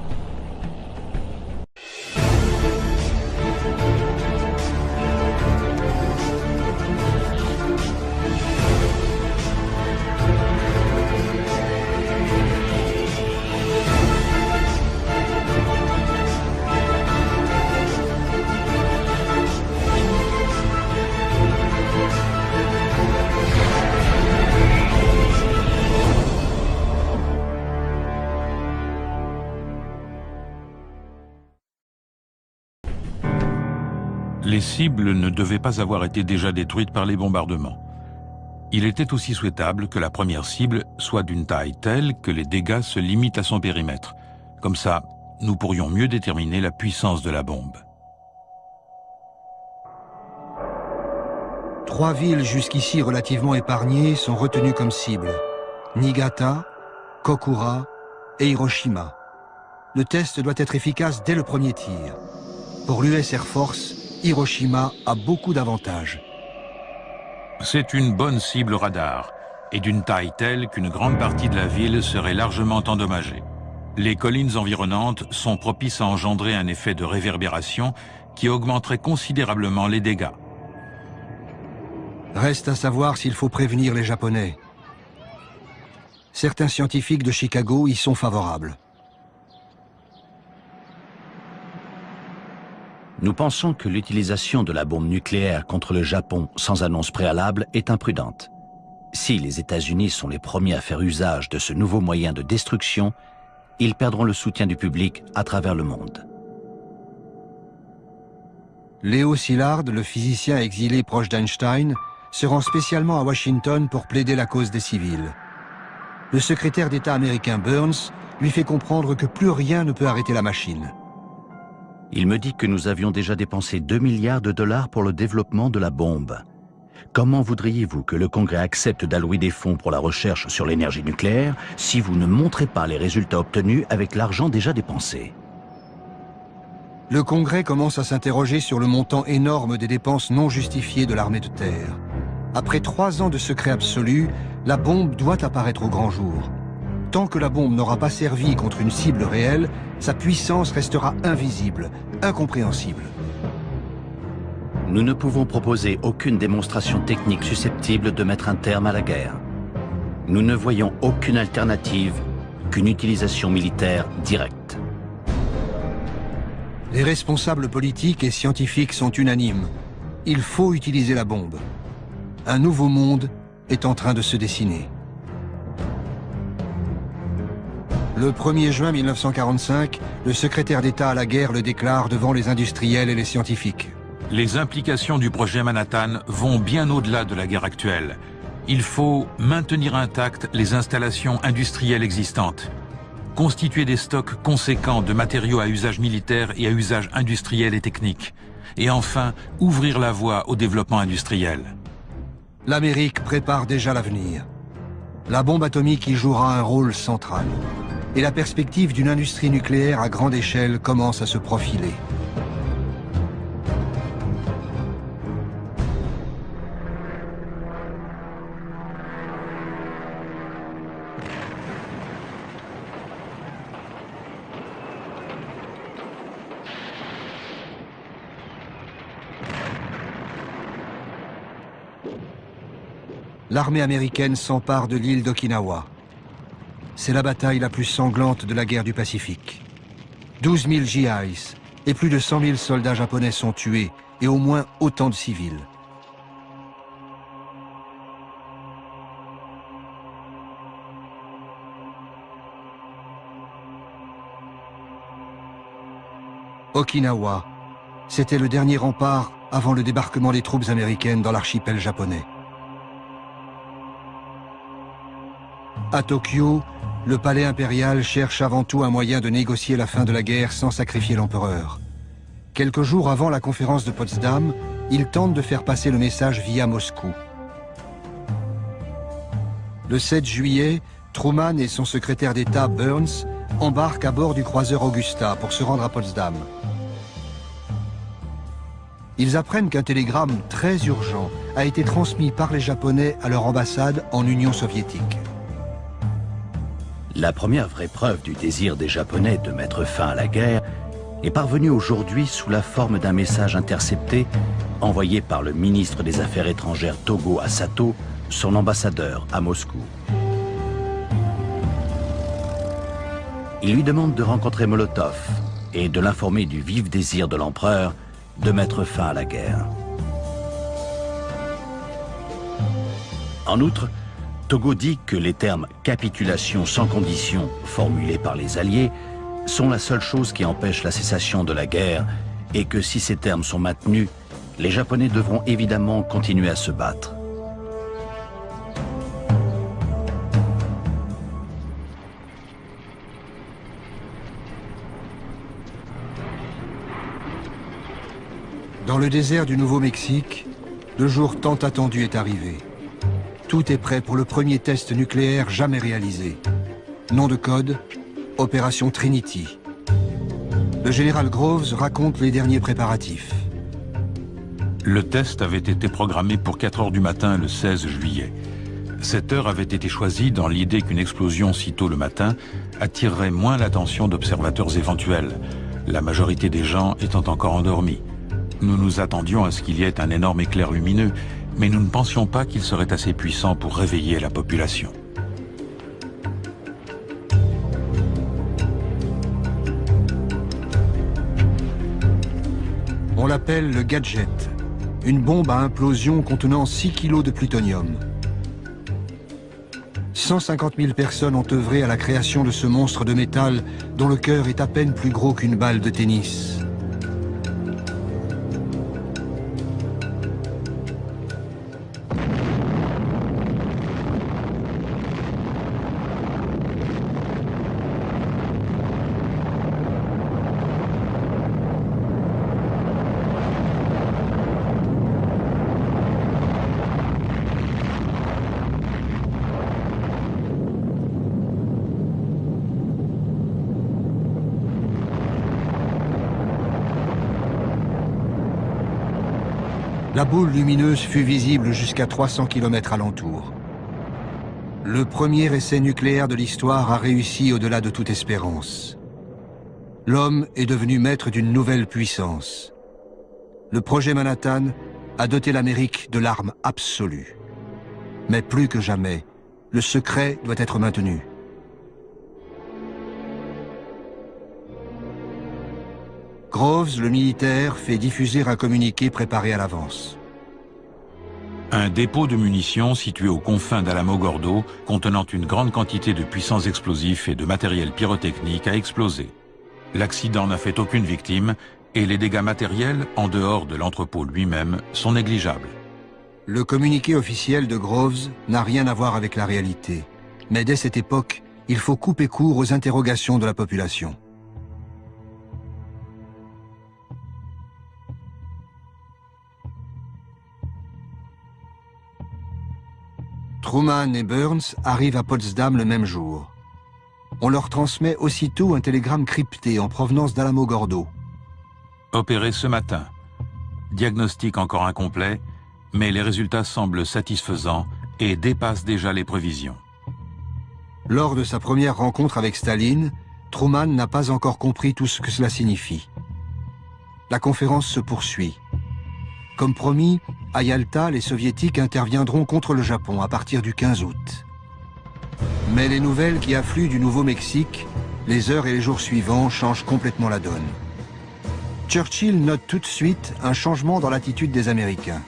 Les cibles ne devaient pas avoir été déjà détruites par les bombardements. Il était aussi souhaitable que la première cible soit d'une taille telle que les dégâts se limitent à son périmètre. Comme ça, nous pourrions mieux déterminer la puissance de la bombe. 3 villes jusqu'ici relativement épargnées sont retenues comme cibles. Niigata, Kokura et Hiroshima. Le test doit être efficace dès le premier tir. Pour l'US Air Force, Hiroshima a beaucoup d'avantages. C'est une bonne cible radar, et d'une taille telle qu'une grande partie de la ville serait largement endommagée. Les collines environnantes sont propices à engendrer un effet de réverbération qui augmenterait considérablement les dégâts. Reste à savoir s'il faut prévenir les Japonais. Certains scientifiques de Chicago y sont favorables. Nous pensons que l'utilisation de la bombe nucléaire contre le Japon sans annonce préalable est imprudente. Si les États-Unis sont les premiers à faire usage de ce nouveau moyen de destruction, ils perdront le soutien du public à travers le monde. Léo Szilard, le physicien exilé proche d'Einstein, se rend spécialement à Washington pour plaider la cause des civils. Le secrétaire d'État américain Burns lui fait comprendre que plus rien ne peut arrêter la machine. Il me dit que nous avions déjà dépensé 2 milliards de dollars pour le développement de la bombe. Comment voudriez-vous que le Congrès accepte d'allouer des fonds pour la recherche sur l'énergie nucléaire si vous ne montrez pas les résultats obtenus avec l'argent déjà dépensé? Le Congrès commence à s'interroger sur le montant énorme des dépenses non justifiées de l'armée de terre. Après 3 ans de secret absolu, la bombe doit apparaître au grand jour. Tant que la bombe n'aura pas servi contre une cible réelle, sa puissance restera invisible, incompréhensible. Nous ne pouvons proposer aucune démonstration technique susceptible de mettre un terme à la guerre. Nous ne voyons aucune alternative qu'une utilisation militaire directe. Les responsables politiques et scientifiques sont unanimes. Il faut utiliser la bombe. Un nouveau monde est en train de se dessiner. Le 1er juin 1945, le secrétaire d'État à la guerre le déclare devant les industriels et les scientifiques. Les implications du projet Manhattan vont bien au-delà de la guerre actuelle. Il faut maintenir intactes les installations industrielles existantes, constituer des stocks conséquents de matériaux à usage militaire et à usage industriel et technique, et enfin ouvrir la voie au développement industriel. L'Amérique prépare déjà l'avenir. La bombe atomique y jouera un rôle central. Et la perspective d'une industrie nucléaire à grande échelle commence à se profiler. L'armée américaine s'empare de l'île d'Okinawa. C'est la bataille la plus sanglante de la guerre du Pacifique. 12 000 GIs et plus de 100 000 soldats japonais sont tués et au moins autant de civils. Okinawa, c'était le dernier rempart avant le débarquement des troupes américaines dans l'archipel japonais. À Tokyo, le palais impérial cherche avant tout un moyen de négocier la fin de la guerre sans sacrifier l'empereur. Quelques jours avant la conférence de Potsdam, il tente de faire passer le message via Moscou. Le 7 juillet, Truman et son secrétaire d'État Burns embarquent à bord du croiseur Augusta pour se rendre à Potsdam. Ils apprennent qu'un télégramme très urgent a été transmis par les Japonais à leur ambassade en Union soviétique. La première vraie preuve du désir des Japonais de mettre fin à la guerre est parvenue aujourd'hui sous la forme d'un message intercepté envoyé par le ministre des Affaires étrangères Togo à Sato, son ambassadeur à Moscou. Il lui demande de rencontrer Molotov et de l'informer du vif désir de l'empereur de mettre fin à la guerre. En outre, Togo dit que les termes « capitulation sans condition » formulés par les Alliés sont la seule chose qui empêche la cessation de la guerre et que si ces termes sont maintenus, les Japonais devront évidemment continuer à se battre. Dans le désert du Nouveau-Mexique, le jour tant attendu est arrivé. Tout est prêt pour le premier test nucléaire jamais réalisé. Nom de code, Opération Trinity. Le général Groves raconte les derniers préparatifs. Le test avait été programmé pour 4 heures du matin le 16 juillet. Cette heure avait été choisie dans l'idée qu'une explosion si tôt le matin attirerait moins l'attention d'observateurs éventuels, la majorité des gens étant encore endormis. Nous nous attendions à ce qu'il y ait un énorme éclair lumineux, mais nous ne pensions pas qu'il serait assez puissant pour réveiller la population. On l'appelle le gadget, une bombe à implosion contenant 6 kilos de plutonium. 150 000 personnes ont œuvré à la création de ce monstre de métal dont le cœur est à peine plus gros qu'une balle de tennis. La boule lumineuse fut visible jusqu'à 300 km alentour. Le premier essai nucléaire de l'histoire a réussi au-delà de toute espérance. L'homme est devenu maître d'une nouvelle puissance. Le projet Manhattan a doté l'Amérique de l'arme absolue. Mais plus que jamais, le secret doit être maintenu. Groves, le militaire, fait diffuser un communiqué préparé à l'avance. Un dépôt de munitions situé aux confins d'Alamogordo, contenant une grande quantité de puissants explosifs et de matériel pyrotechnique, a explosé. L'accident n'a fait aucune victime et les dégâts matériels, en dehors de l'entrepôt lui-même, sont négligeables. Le communiqué officiel de Groves n'a rien à voir avec la réalité. Mais dès cette époque, il faut couper court aux interrogations de la population. Truman et Burns arrivent à Potsdam le même jour. On leur transmet aussitôt un télégramme crypté en provenance d'Alamogordo. Opéré ce matin. Diagnostic encore incomplet, mais les résultats semblent satisfaisants et dépassent déjà les prévisions. Lors de sa première rencontre avec Staline, Truman n'a pas encore compris tout ce que cela signifie. La conférence se poursuit. Comme promis, à Yalta, les Soviétiques interviendront contre le Japon à partir du 15 août. Mais les nouvelles qui affluent du Nouveau-Mexique, les heures et les jours suivants changent complètement la donne. Churchill note tout de suite un changement dans l'attitude des Américains.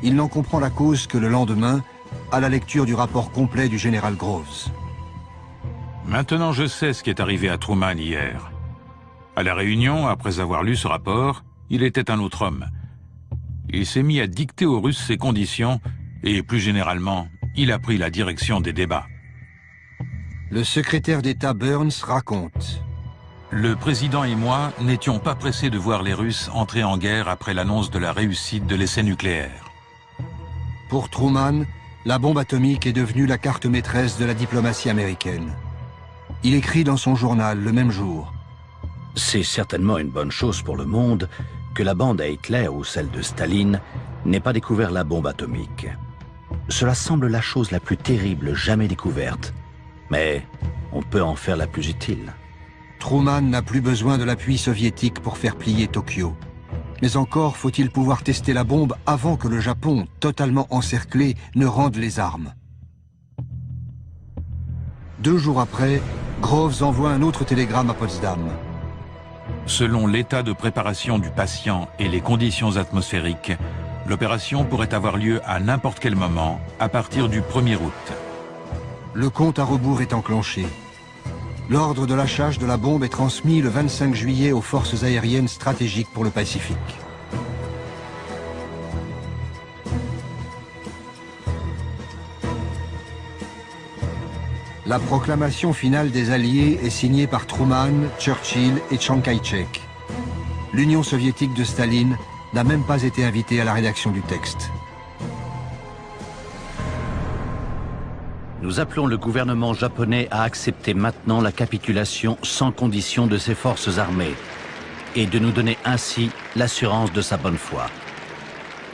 Il n'en comprend la cause que le lendemain, à la lecture du rapport complet du général Groves. Maintenant, je sais ce qui est arrivé à Truman hier. À la réunion, après avoir lu ce rapport, il était un autre homme. Il s'est mis à dicter aux Russes ses conditions et, plus généralement, il a pris la direction des débats. Le secrétaire d'État Burns raconte. Le président et moi n'étions pas pressés de voir les Russes entrer en guerre après l'annonce de la réussite de l'essai nucléaire. Pour Truman, la bombe atomique est devenue la carte maîtresse de la diplomatie américaine. Il écrit dans son journal le même jour. C'est certainement une bonne chose pour le monde que la bande à Hitler ou celle de Staline n'ait pas découvert la bombe atomique. Cela semble la chose la plus terrible jamais découverte, mais on peut en faire la plus utile. Truman n'a plus besoin de l'appui soviétique pour faire plier Tokyo. Mais encore faut-il pouvoir tester la bombe avant que le Japon, totalement encerclé, ne rende les armes. 2 jours après, Groves envoie un autre télégramme à Potsdam. Selon l'état de préparation du patient et les conditions atmosphériques, l'opération pourrait avoir lieu à n'importe quel moment, à partir du 1er août. Le compte à rebours est enclenché. L'ordre de lâchage de la bombe est transmis le 25 juillet aux forces aériennes stratégiques pour le Pacifique. La proclamation finale des Alliés est signée par Truman, Churchill et Chiang Kai-shek. L'Union soviétique de Staline n'a même pas été invitée à la rédaction du texte. Nous appelons le gouvernement japonais à accepter maintenant la capitulation sans condition de ses forces armées et de nous donner ainsi l'assurance de sa bonne foi.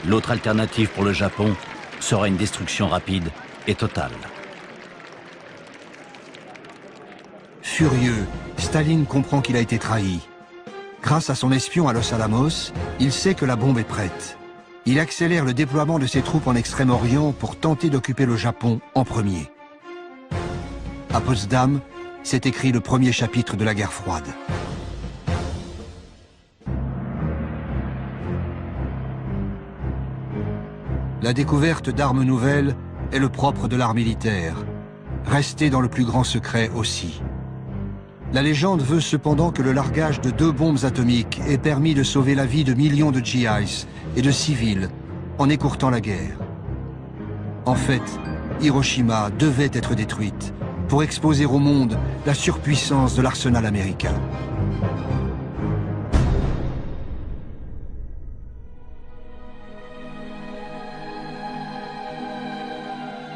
L'autre alternative pour le Japon sera une destruction rapide et totale. Furieux, Staline comprend qu'il a été trahi. Grâce à son espion à Los Alamos, il sait que la bombe est prête. Il accélère le déploiement de ses troupes en Extrême-Orient pour tenter d'occuper le Japon en premier. À Potsdam, s'est écrit le premier chapitre de la guerre froide. La découverte d'armes nouvelles est le propre de l'art militaire, resté dans le plus grand secret aussi. La légende veut cependant que le largage de 2 bombes atomiques ait permis de sauver la vie de millions de GIs et de civils en écourtant la guerre. En fait, Hiroshima devait être détruite pour exposer au monde la surpuissance de l'arsenal américain.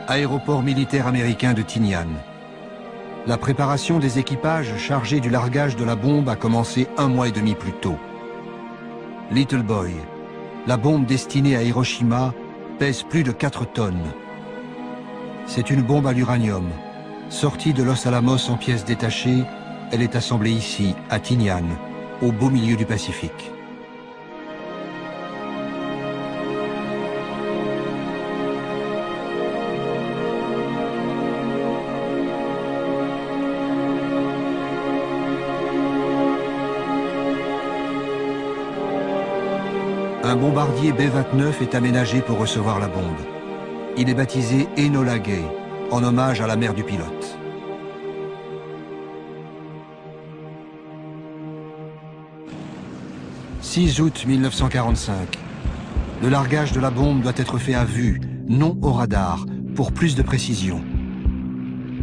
Aéroport militaire américain de Tinian. La préparation des équipages chargés du largage de la bombe a commencé 1 mois et demi plus tôt. Little Boy, la bombe destinée à Hiroshima, pèse plus de 4 tonnes. C'est une bombe à l'uranium. Sortie de Los Alamos en pièces détachées, elle est assemblée ici, à Tinian, au beau milieu du Pacifique. Un bombardier B-29 est aménagé pour recevoir la bombe. Il est baptisé Enola Gay, en hommage à la mère du pilote. « 6 août 1945. Le largage de la bombe doit être fait à vue, non au radar, pour plus de précision.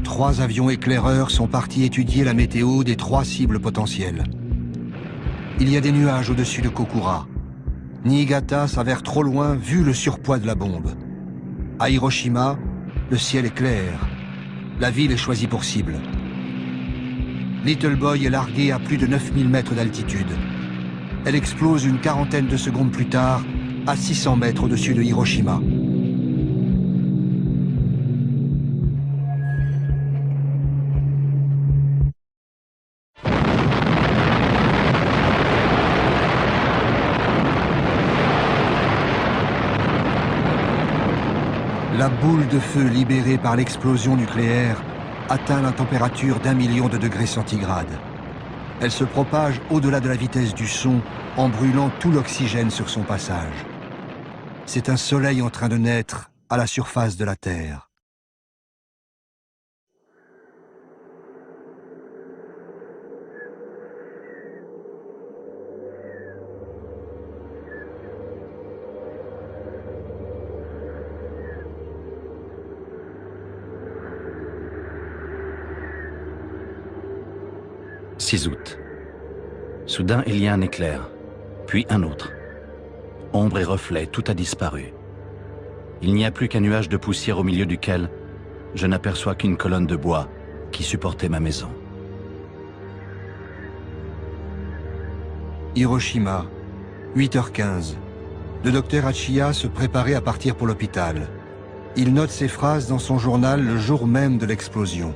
3 avions éclaireurs sont partis étudier la météo des 3 cibles potentielles. Il y a des nuages au-dessus de Kokura. Niigata s'avère trop loin vu le surpoids de la bombe. À Hiroshima, le ciel est clair. La ville est choisie pour cible. Little Boy est larguée à plus de 9000 mètres d'altitude. Elle explose une quarantaine de secondes plus tard, à 600 mètres au-dessus de Hiroshima. La boule de feu libérée par l'explosion nucléaire atteint la température d'1 million de degrés centigrades. Elle se propage au-delà de la vitesse du son en brûlant tout l'oxygène sur son passage. C'est un soleil en train de naître à la surface de la Terre. « 6 août. Soudain, il y a un éclair, puis un autre. Ombre et reflet, tout a disparu. Il n'y a plus qu'un nuage de poussière au milieu duquel je n'aperçois qu'une colonne de bois qui supportait ma maison. Hiroshima, 8h15. Le docteur Hachiya se préparait à partir pour l'hôpital. Il note ces phrases dans son journal le jour même de l'explosion.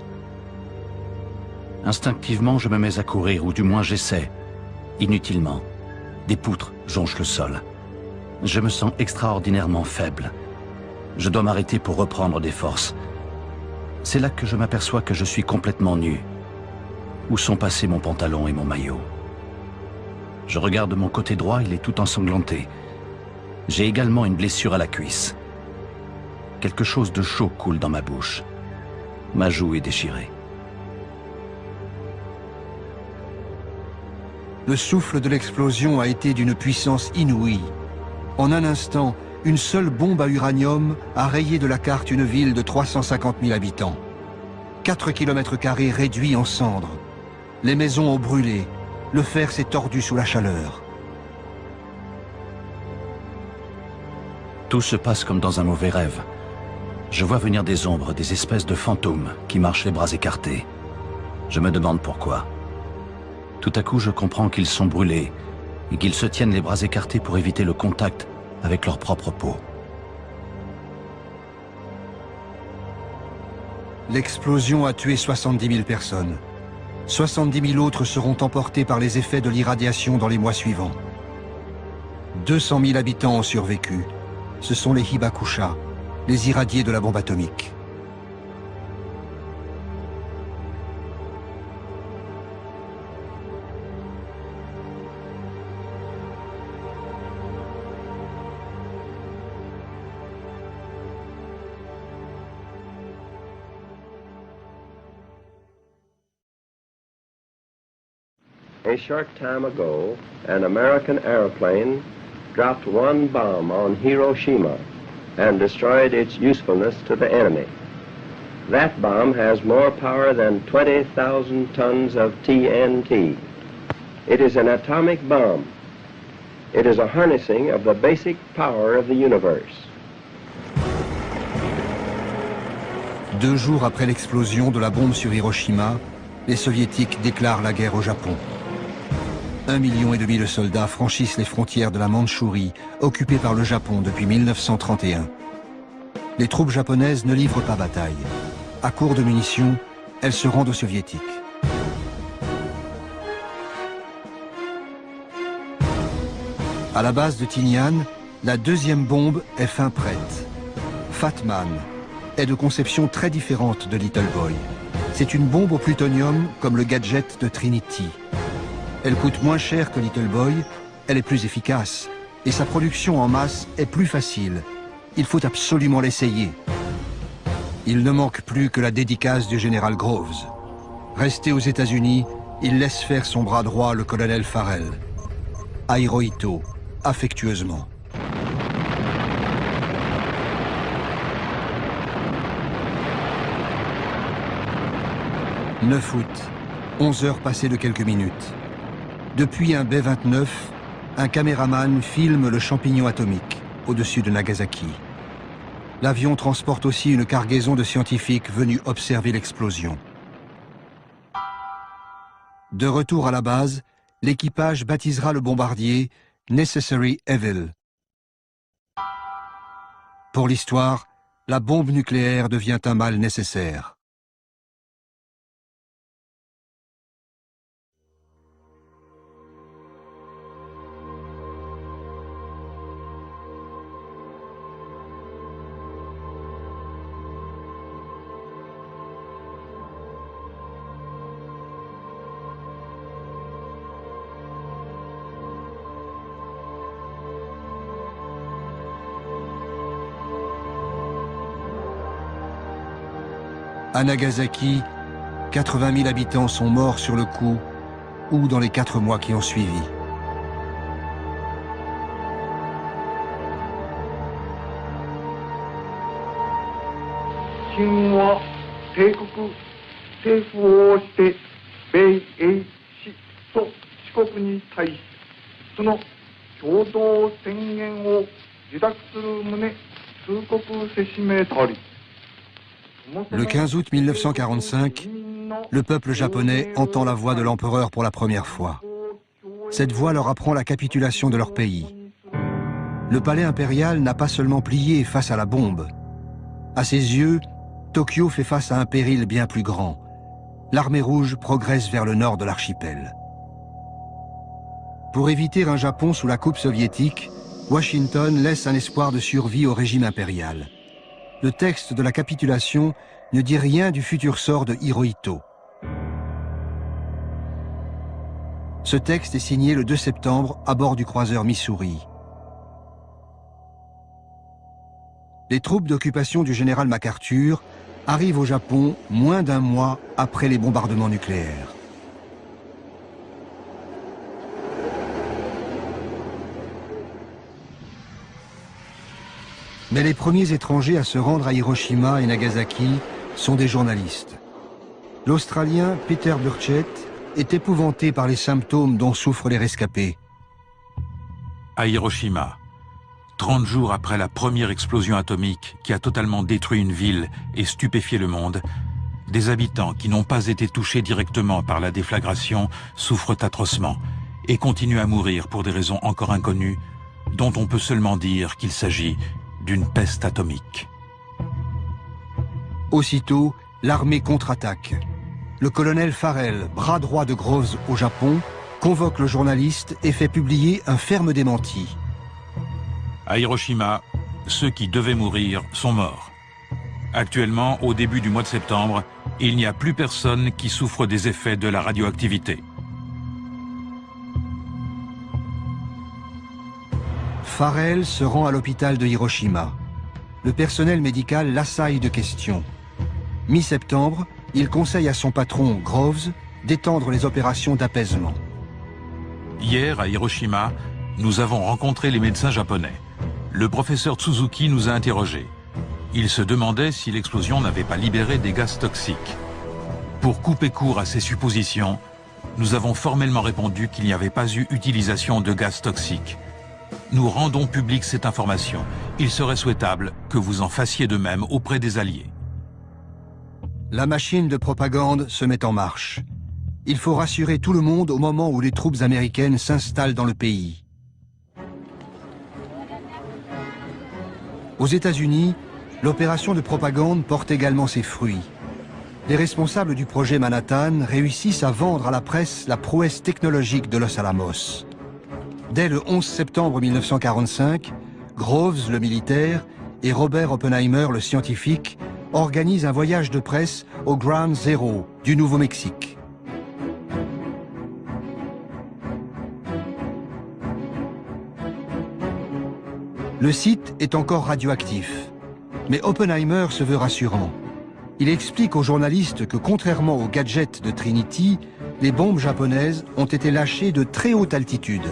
Instinctivement, je me mets à courir, ou du moins j'essaie. Inutilement. Des poutres jonchent le sol. Je me sens extraordinairement faible. Je dois m'arrêter pour reprendre des forces. C'est là que je m'aperçois que je suis complètement nu. Où sont passés mon pantalon et mon maillot? Je regarde mon côté droit, il est tout ensanglanté. J'ai également une blessure à la cuisse. Quelque chose de chaud coule dans ma bouche. Ma joue est déchirée. Le souffle de l'explosion a été d'une puissance inouïe. En un instant, une seule bombe à uranium a rayé de la carte une ville de 350 000 habitants. 4 km² réduits en cendres. Les maisons ont brûlé. Le fer s'est tordu sous la chaleur. Tout se passe comme dans un mauvais rêve. Je vois venir des ombres, des espèces de fantômes qui marchent les bras écartés. Je me demande pourquoi. Tout à coup, je comprends qu'ils sont brûlés et qu'ils se tiennent les bras écartés pour éviter le contact avec leur propre peau. L'explosion a tué 70 000 personnes. 70 000 autres seront emportés par les effets de l'irradiation dans les mois suivants. 200 000 habitants ont survécu. Ce sont les Hibakusha, les irradiés de la bombe atomique. A short time ago, an American airplane dropped one bomb on Hiroshima and destroyed its usefulness to the enemy. That bomb has more power than 20,000 tons of TNT. It is an atomic bomb. It is a harnessing of the basic power of the universe. 2 jours après l'explosion de la bombe sur Hiroshima, les Soviétiques déclarent la guerre au Japon. 1,5 million de soldats franchissent les frontières de la Mandchourie, occupée par le Japon depuis 1931. Les troupes japonaises ne livrent pas bataille. À court de munitions, elles se rendent aux Soviétiques. À la base de Tinian, la deuxième bombe est fin prête. Fat Man est de conception très différente de Little Boy. C'est une bombe au plutonium comme le gadget de Trinity. Elle coûte moins cher que Little Boy, elle est plus efficace, et sa production en masse est plus facile. Il faut absolument l'essayer. Il ne manque plus que la dédicace du général Groves. Resté aux États-Unis, il laisse faire son bras droit, le colonel Farrell. À Hirohito, affectueusement. « 9 août, 11 heures passées de quelques minutes. Depuis un B-29, un caméraman filme le champignon atomique au-dessus de Nagasaki. L'avion transporte aussi une cargaison de scientifiques venus observer l'explosion. De retour à la base, l'équipage baptisera le bombardier Necessary Evil. Pour l'histoire, la bombe nucléaire devient un mal nécessaire. À Nagasaki, 80 000 habitants sont morts sur le coup ou dans les 4 mois qui ont suivi. 国に対しその共同宣言を受諾する旨通告せしめたり。Le 15 août 1945, le peuple japonais entend la voix de l'empereur pour la première fois. Cette voix leur apprend la capitulation de leur pays. Le palais impérial n'a pas seulement plié face à la bombe. À ses yeux, Tokyo fait face à un péril bien plus grand. L'armée rouge progresse vers le nord de l'archipel. Pour éviter un Japon sous la coupe soviétique, Washington laisse un espoir de survie au régime impérial. Le texte de la capitulation ne dit rien du futur sort de Hirohito. Ce texte est signé le 2 septembre à bord du croiseur Missouri. Les troupes d'occupation du général MacArthur arrivent au Japon moins d'un mois après les bombardements nucléaires. Mais les premiers étrangers à se rendre à Hiroshima et Nagasaki sont des journalistes. L'Australien Peter Burchett est épouvanté par les symptômes dont souffrent les rescapés. À Hiroshima, 30 jours après la première explosion atomique qui a totalement détruit une ville et stupéfié le monde, des habitants qui n'ont pas été touchés directement par la déflagration souffrent atrocement et continuent à mourir pour des raisons encore inconnues, dont on peut seulement dire qu'il s'agit d'une peste atomique. Aussitôt, l'armée contre-attaque. Le colonel Farrell, bras droit de Groves au Japon, convoque le journaliste et fait publier un ferme démenti. À Hiroshima, ceux qui devaient mourir sont morts. Actuellement, au début du mois de septembre, il n'y a plus personne qui souffre des effets de la radioactivité. Farrell se rend à l'hôpital de Hiroshima. Le personnel médical l'assaille de questions. Mi-septembre, il conseille à son patron, Groves, d'étendre les opérations d'apaisement. Hier, à Hiroshima, nous avons rencontré les médecins japonais. Le professeur Tsuzuki nous a interrogés. Il se demandait si l'explosion n'avait pas libéré des gaz toxiques. Pour couper court à ces suppositions, nous avons formellement répondu qu'il n'y avait pas eu utilisation de gaz toxiques. Nous rendons publique cette information. Il serait souhaitable que vous en fassiez de même auprès des Alliés. La machine de propagande se met en marche. Il faut rassurer tout le monde au moment où les troupes américaines s'installent dans le pays. Aux États-Unis, l'opération de propagande porte également ses fruits. Les responsables du projet Manhattan réussissent à vendre à la presse la prouesse technologique de Los Alamos. Dès le 11 septembre 1945, Groves, le militaire, et Robert Oppenheimer, le scientifique, organisent un voyage de presse au Ground Zero du Nouveau-Mexique. Le site est encore radioactif, mais Oppenheimer se veut rassurant. Il explique aux journalistes que contrairement aux gadgets de Trinity, les bombes japonaises ont été lâchées de très haute altitude.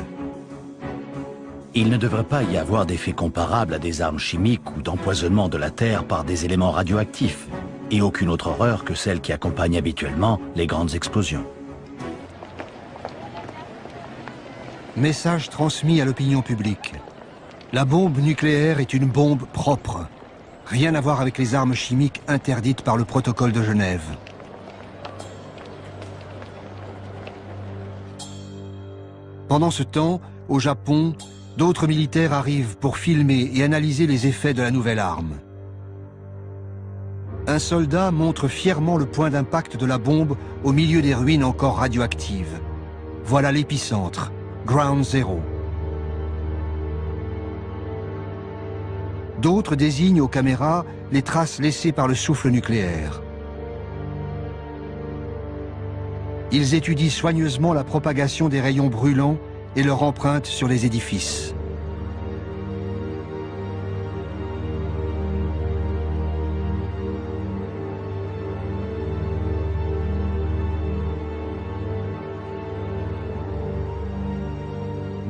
Il ne devrait pas y avoir d'effet comparable à des armes chimiques ou d'empoisonnement de la Terre par des éléments radioactifs, et aucune autre horreur que celle qui accompagne habituellement les grandes explosions. Message transmis à l'opinion publique. La bombe nucléaire est une bombe propre. Rien à voir avec les armes chimiques interdites par le protocole de Genève. Pendant ce temps, au Japon, d'autres militaires arrivent pour filmer et analyser les effets de la nouvelle arme. Un soldat montre fièrement le point d'impact de la bombe au milieu des ruines encore radioactives. Voilà l'épicentre, Ground Zero. D'autres désignent aux caméras les traces laissées par le souffle nucléaire. Ils étudient soigneusement la propagation des rayons brûlants et leur empreinte sur les édifices.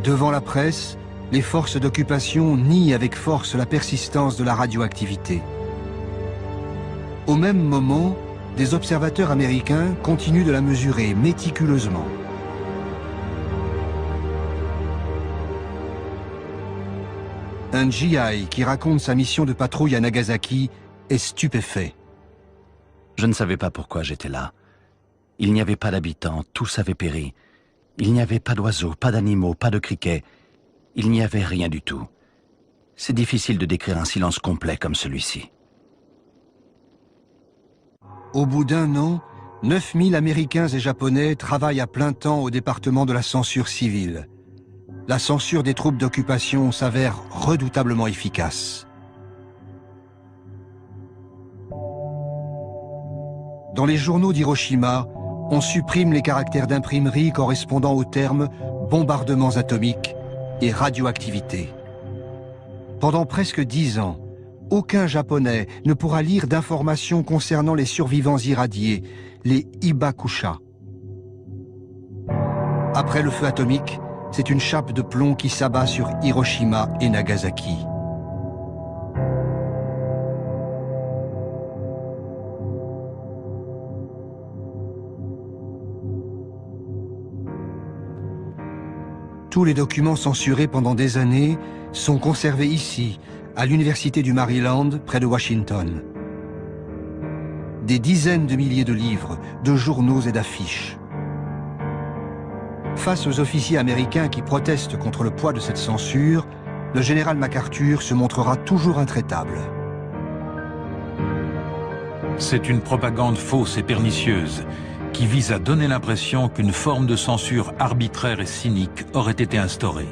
Devant la presse, les forces d'occupation nient avec force la persistance de la radioactivité. Au même moment, des observateurs américains continuent de la mesurer méticuleusement. Un GI qui raconte sa mission de patrouille à Nagasaki est stupéfait. Je ne savais pas pourquoi j'étais là. Il n'y avait pas d'habitants, tous avaient péri. Il n'y avait pas d'oiseaux, pas d'animaux, pas de criquets. Il n'y avait rien du tout. C'est difficile de décrire un silence complet comme celui-ci. Au bout d'un an, 9000 Américains et Japonais travaillent à plein temps au département de la censure civile. La censure des troupes d'occupation s'avère redoutablement efficace. Dans les journaux d'Hiroshima, on supprime les caractères d'imprimerie correspondant aux termes bombardements atomiques et radioactivité. Pendant presque 10 ans, aucun Japonais ne pourra lire d'informations concernant les survivants irradiés, les Hibakusha. Après le feu atomique, c'est une chape de plomb qui s'abat sur Hiroshima et Nagasaki. Tous les documents censurés pendant des années sont conservés ici, à l'Université du Maryland, près de Washington. Des dizaines de milliers de livres, de journaux et d'affiches. Face aux officiers américains qui protestent contre le poids de cette censure, le général MacArthur se montrera toujours intraitable. C'est une propagande fausse et pernicieuse qui vise à donner l'impression qu'une forme de censure arbitraire et cynique aurait été instaurée.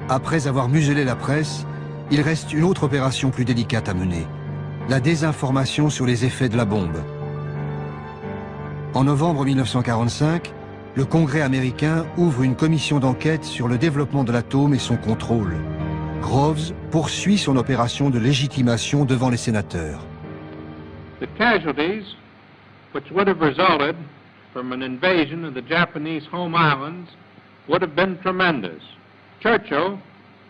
Après avoir muselé la presse, il reste une autre opération plus délicate à mener, la désinformation sur les effets de la bombe. En novembre 1945, le Congrès américain ouvre une commission d'enquête sur le développement de l'atome et son contrôle. Groves poursuit son opération de légitimation devant les sénateurs. The casualties which would have resulted from an invasion of the Japanese home islands would have been tremendous. Churchill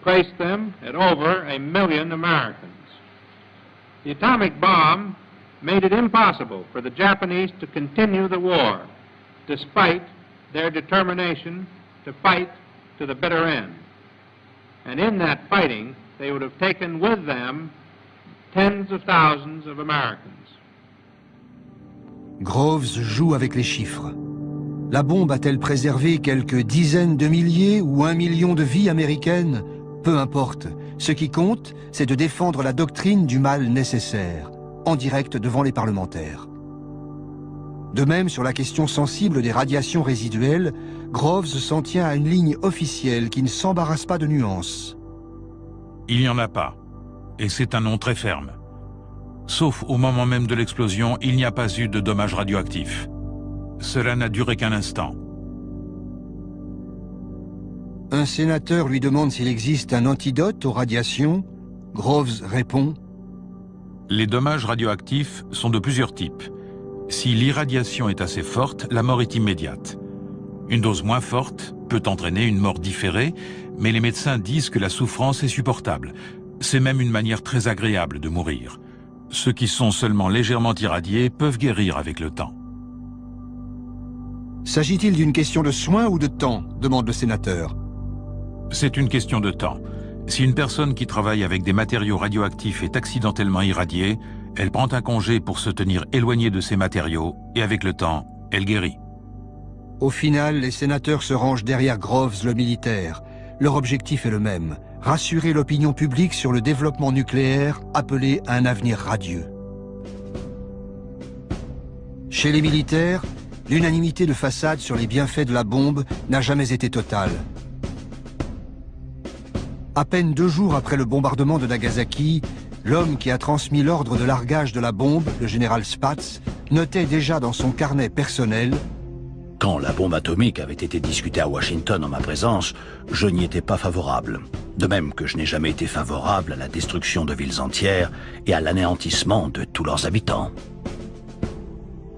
placed them at over 1 million Americans. The atomic bomb made it impossible for the Japanese to continue the war, despite their determination to fight to the bitter end. And in that fighting, they would have taken with them tens of thousands of Americans. Groves joue avec les chiffres. La bombe a-t-elle préservé quelques dizaines de milliers ou 1 million de vies américaines? Peu importe. Ce qui compte, c'est de défendre la doctrine du mal nécessaire, en direct devant les parlementaires. De même, sur la question sensible des radiations résiduelles, Groves s'en tient à une ligne officielle qui ne s'embarrasse pas de nuances. Il n'y en a pas, et c'est un nom très ferme. Sauf au moment même de l'explosion, il n'y a pas eu de dommages radioactifs. Cela n'a duré qu'un instant. Un sénateur lui demande s'il existe un antidote aux radiations. Groves répond: les dommages radioactifs sont de plusieurs types. Si l'irradiation est assez forte, la mort est immédiate. Une dose moins forte peut entraîner une mort différée, mais les médecins disent que la souffrance est supportable. C'est même une manière très agréable de mourir. Ceux qui sont seulement légèrement irradiés peuvent guérir avec le temps. S'agit-il d'une question de soins ou de temps? Demande le sénateur. C'est une question de temps. Si une personne qui travaille avec des matériaux radioactifs est accidentellement irradiée, elle prend un congé pour se tenir éloignée de ces matériaux et avec le temps, elle guérit. Au final, les sénateurs se rangent derrière Groves, le militaire. Leur objectif est le même: rassurer l'opinion publique sur le développement nucléaire appelé à un avenir radieux. Chez les militaires, l'unanimité de façade sur les bienfaits de la bombe n'a jamais été totale. À peine 2 jours après le bombardement de Nagasaki, l'homme qui a transmis l'ordre de largage de la bombe, le général Spaatz, notait déjà dans son carnet personnel: quand la bombe atomique avait été discutée à Washington en ma présence, je n'y étais pas favorable. De même que je n'ai jamais été favorable à la destruction de villes entières et à l'anéantissement de tous leurs habitants.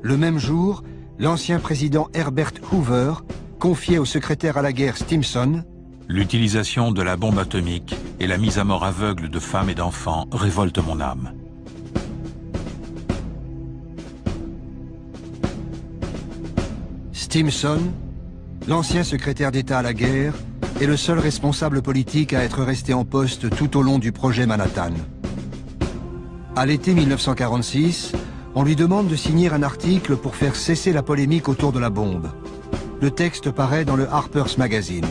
Le même jour, l'ancien président Herbert Hoover confiait au secrétaire à la guerre Stimson: l'utilisation de la bombe atomique et la mise à mort aveugle de femmes et d'enfants révoltent mon âme. Stimson, l'ancien secrétaire d'État à la guerre, est le seul responsable politique à être resté en poste tout au long du projet Manhattan. À l'été 1946, on lui demande de signer un article pour faire cesser la polémique autour de la bombe. Le texte paraît dans le Harper's Magazine.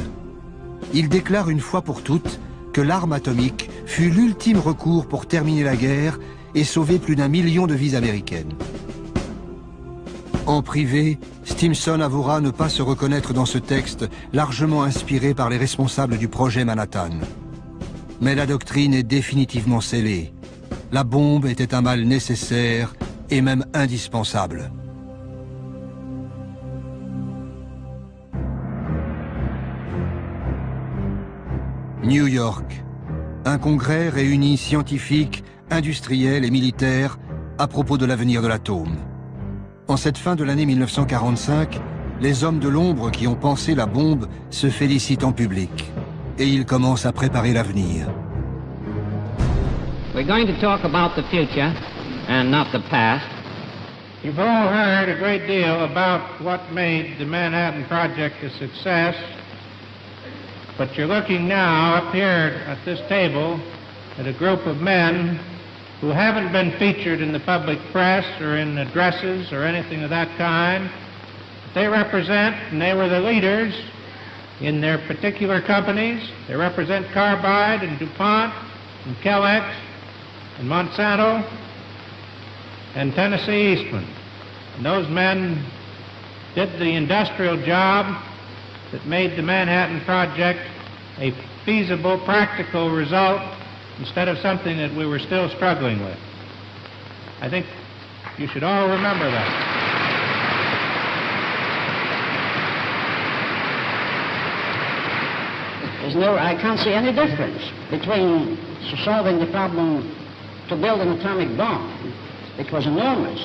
Il déclare une fois pour toutes que l'arme atomique fut l'ultime recours pour terminer la guerre et sauver plus d'1 million de vies américaines. En privé, Stimson avouera ne pas se reconnaître dans ce texte largement inspiré par les responsables du projet Manhattan. Mais la doctrine est définitivement scellée. La bombe était un mal nécessaire et même indispensable. New York. Un congrès réunit scientifiques, industriels et militaires à propos de l'avenir de l'atome. En cette fin de l'année 1945, les hommes de l'ombre qui ont pensé la bombe se félicitent en public. Et ils commencent à préparer l'avenir. We're going to talk about the future and not the past. You've all heard a great deal about what made the Manhattan Project a success, but you're looking now up here at this table at a group of men who haven't been featured in the public press or in addresses or anything of that kind. They represent, and they were the leaders in their particular companies. They represent Carbide and DuPont and Kellex and Monsanto and Tennessee Eastman. And those men did the industrial job that made the Manhattan Project a feasible, practical result instead of something that we were still struggling with. I think you should all remember that. I can't see any difference between solving the problem to build an atomic bomb, which was enormous,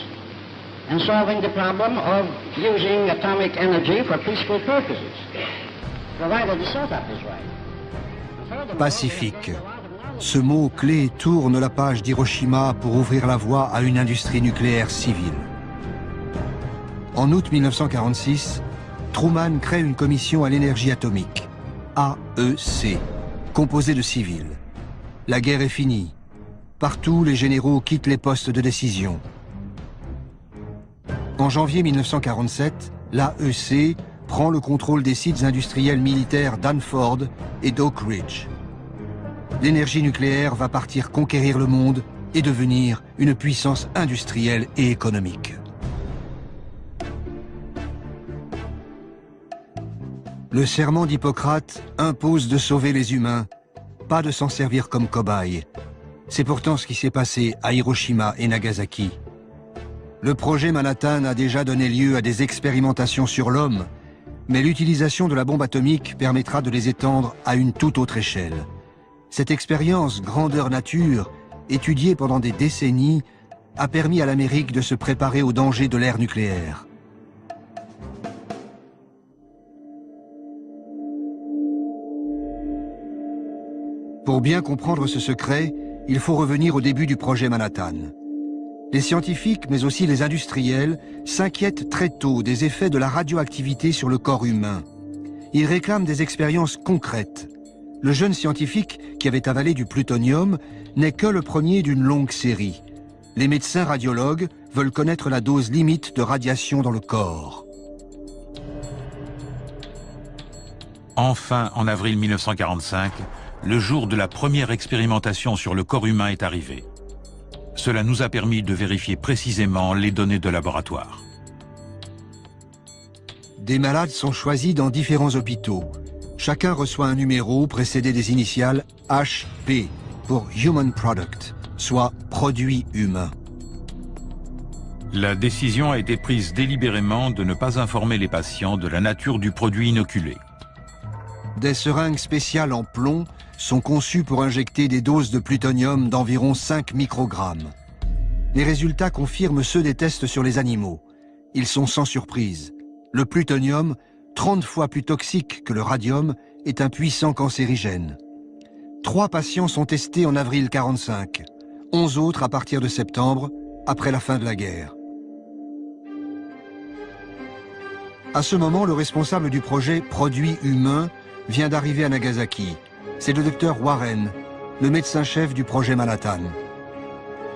and solving the problem of using atomic energy for peaceful purposes, provided the setup is right. Pacifique. Ce mot clé tourne la page d'Hiroshima pour ouvrir la voie à une industrie nucléaire civile. En août 1946, Truman crée une commission à l'énergie atomique, AEC, composée de civils. La guerre est finie. Partout, les généraux quittent les postes de décision. En janvier 1947, l'AEC prend le contrôle des sites industriels militaires d'Hanford et d'Oak Ridge. L'énergie nucléaire va partir conquérir le monde et devenir une puissance industrielle et économique. Le serment d'Hippocrate impose de sauver les humains, pas de s'en servir comme cobaye. C'est pourtant ce qui s'est passé à Hiroshima et Nagasaki. Le projet Manhattan a déjà donné lieu à des expérimentations sur l'homme, mais l'utilisation de la bombe atomique permettra de les étendre à une toute autre échelle. Cette expérience grandeur nature, étudiée pendant des décennies, a permis à l'Amérique de se préparer aux dangers de l'ère nucléaire. Pour bien comprendre ce secret, il faut revenir au début du projet Manhattan. Les scientifiques, mais aussi les industriels, s'inquiètent très tôt des effets de la radioactivité sur le corps humain. Ils réclament des expériences concrètes. Le jeune scientifique, qui avait avalé du plutonium, n'est que le premier d'une longue série. Les médecins radiologues veulent connaître la dose limite de radiation dans le corps. Enfin, en avril 1945, le jour de la première expérimentation sur le corps humain est arrivé. Cela nous a permis de vérifier précisément les données de laboratoire. Des malades sont choisis dans différents hôpitaux. Chacun reçoit un numéro précédé des initiales HP pour Human Product, soit produit humain. La décision a été prise délibérément de ne pas informer les patients de la nature du produit inoculé. Des seringues spéciales en plomb sont conçues pour injecter des doses de plutonium d'environ 5 microgrammes. Les résultats confirment ceux des tests sur les animaux. Ils sont sans surprise. Le plutonium, 30 fois plus toxique que le radium, est un puissant cancérigène. 3 patients sont testés en avril 1945, 11 autres à partir de septembre, après la fin de la guerre. À ce moment, le responsable du projet Produit humain vient d'arriver à Nagasaki. C'est le docteur Warren, le médecin-chef du projet Manhattan.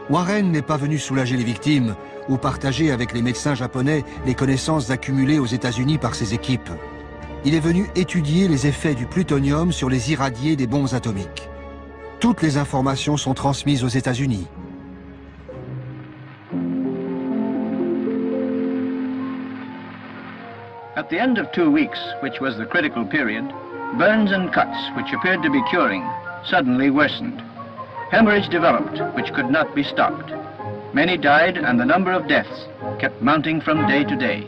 Warren n'est pas venu soulager les victimes ou partager avec les médecins japonais les connaissances accumulées aux États-Unis par ses équipes. Il est venu étudier les effets du plutonium sur les irradiés des bombes atomiques. Toutes les informations sont transmises aux États-Unis. At the end of 2 weeks, which was the critical period, burns and cuts, which appeared to be curing, suddenly worsened. Hemorrhage developed, which could not be stopped. Many died, and the number of deaths kept mounting from day to day.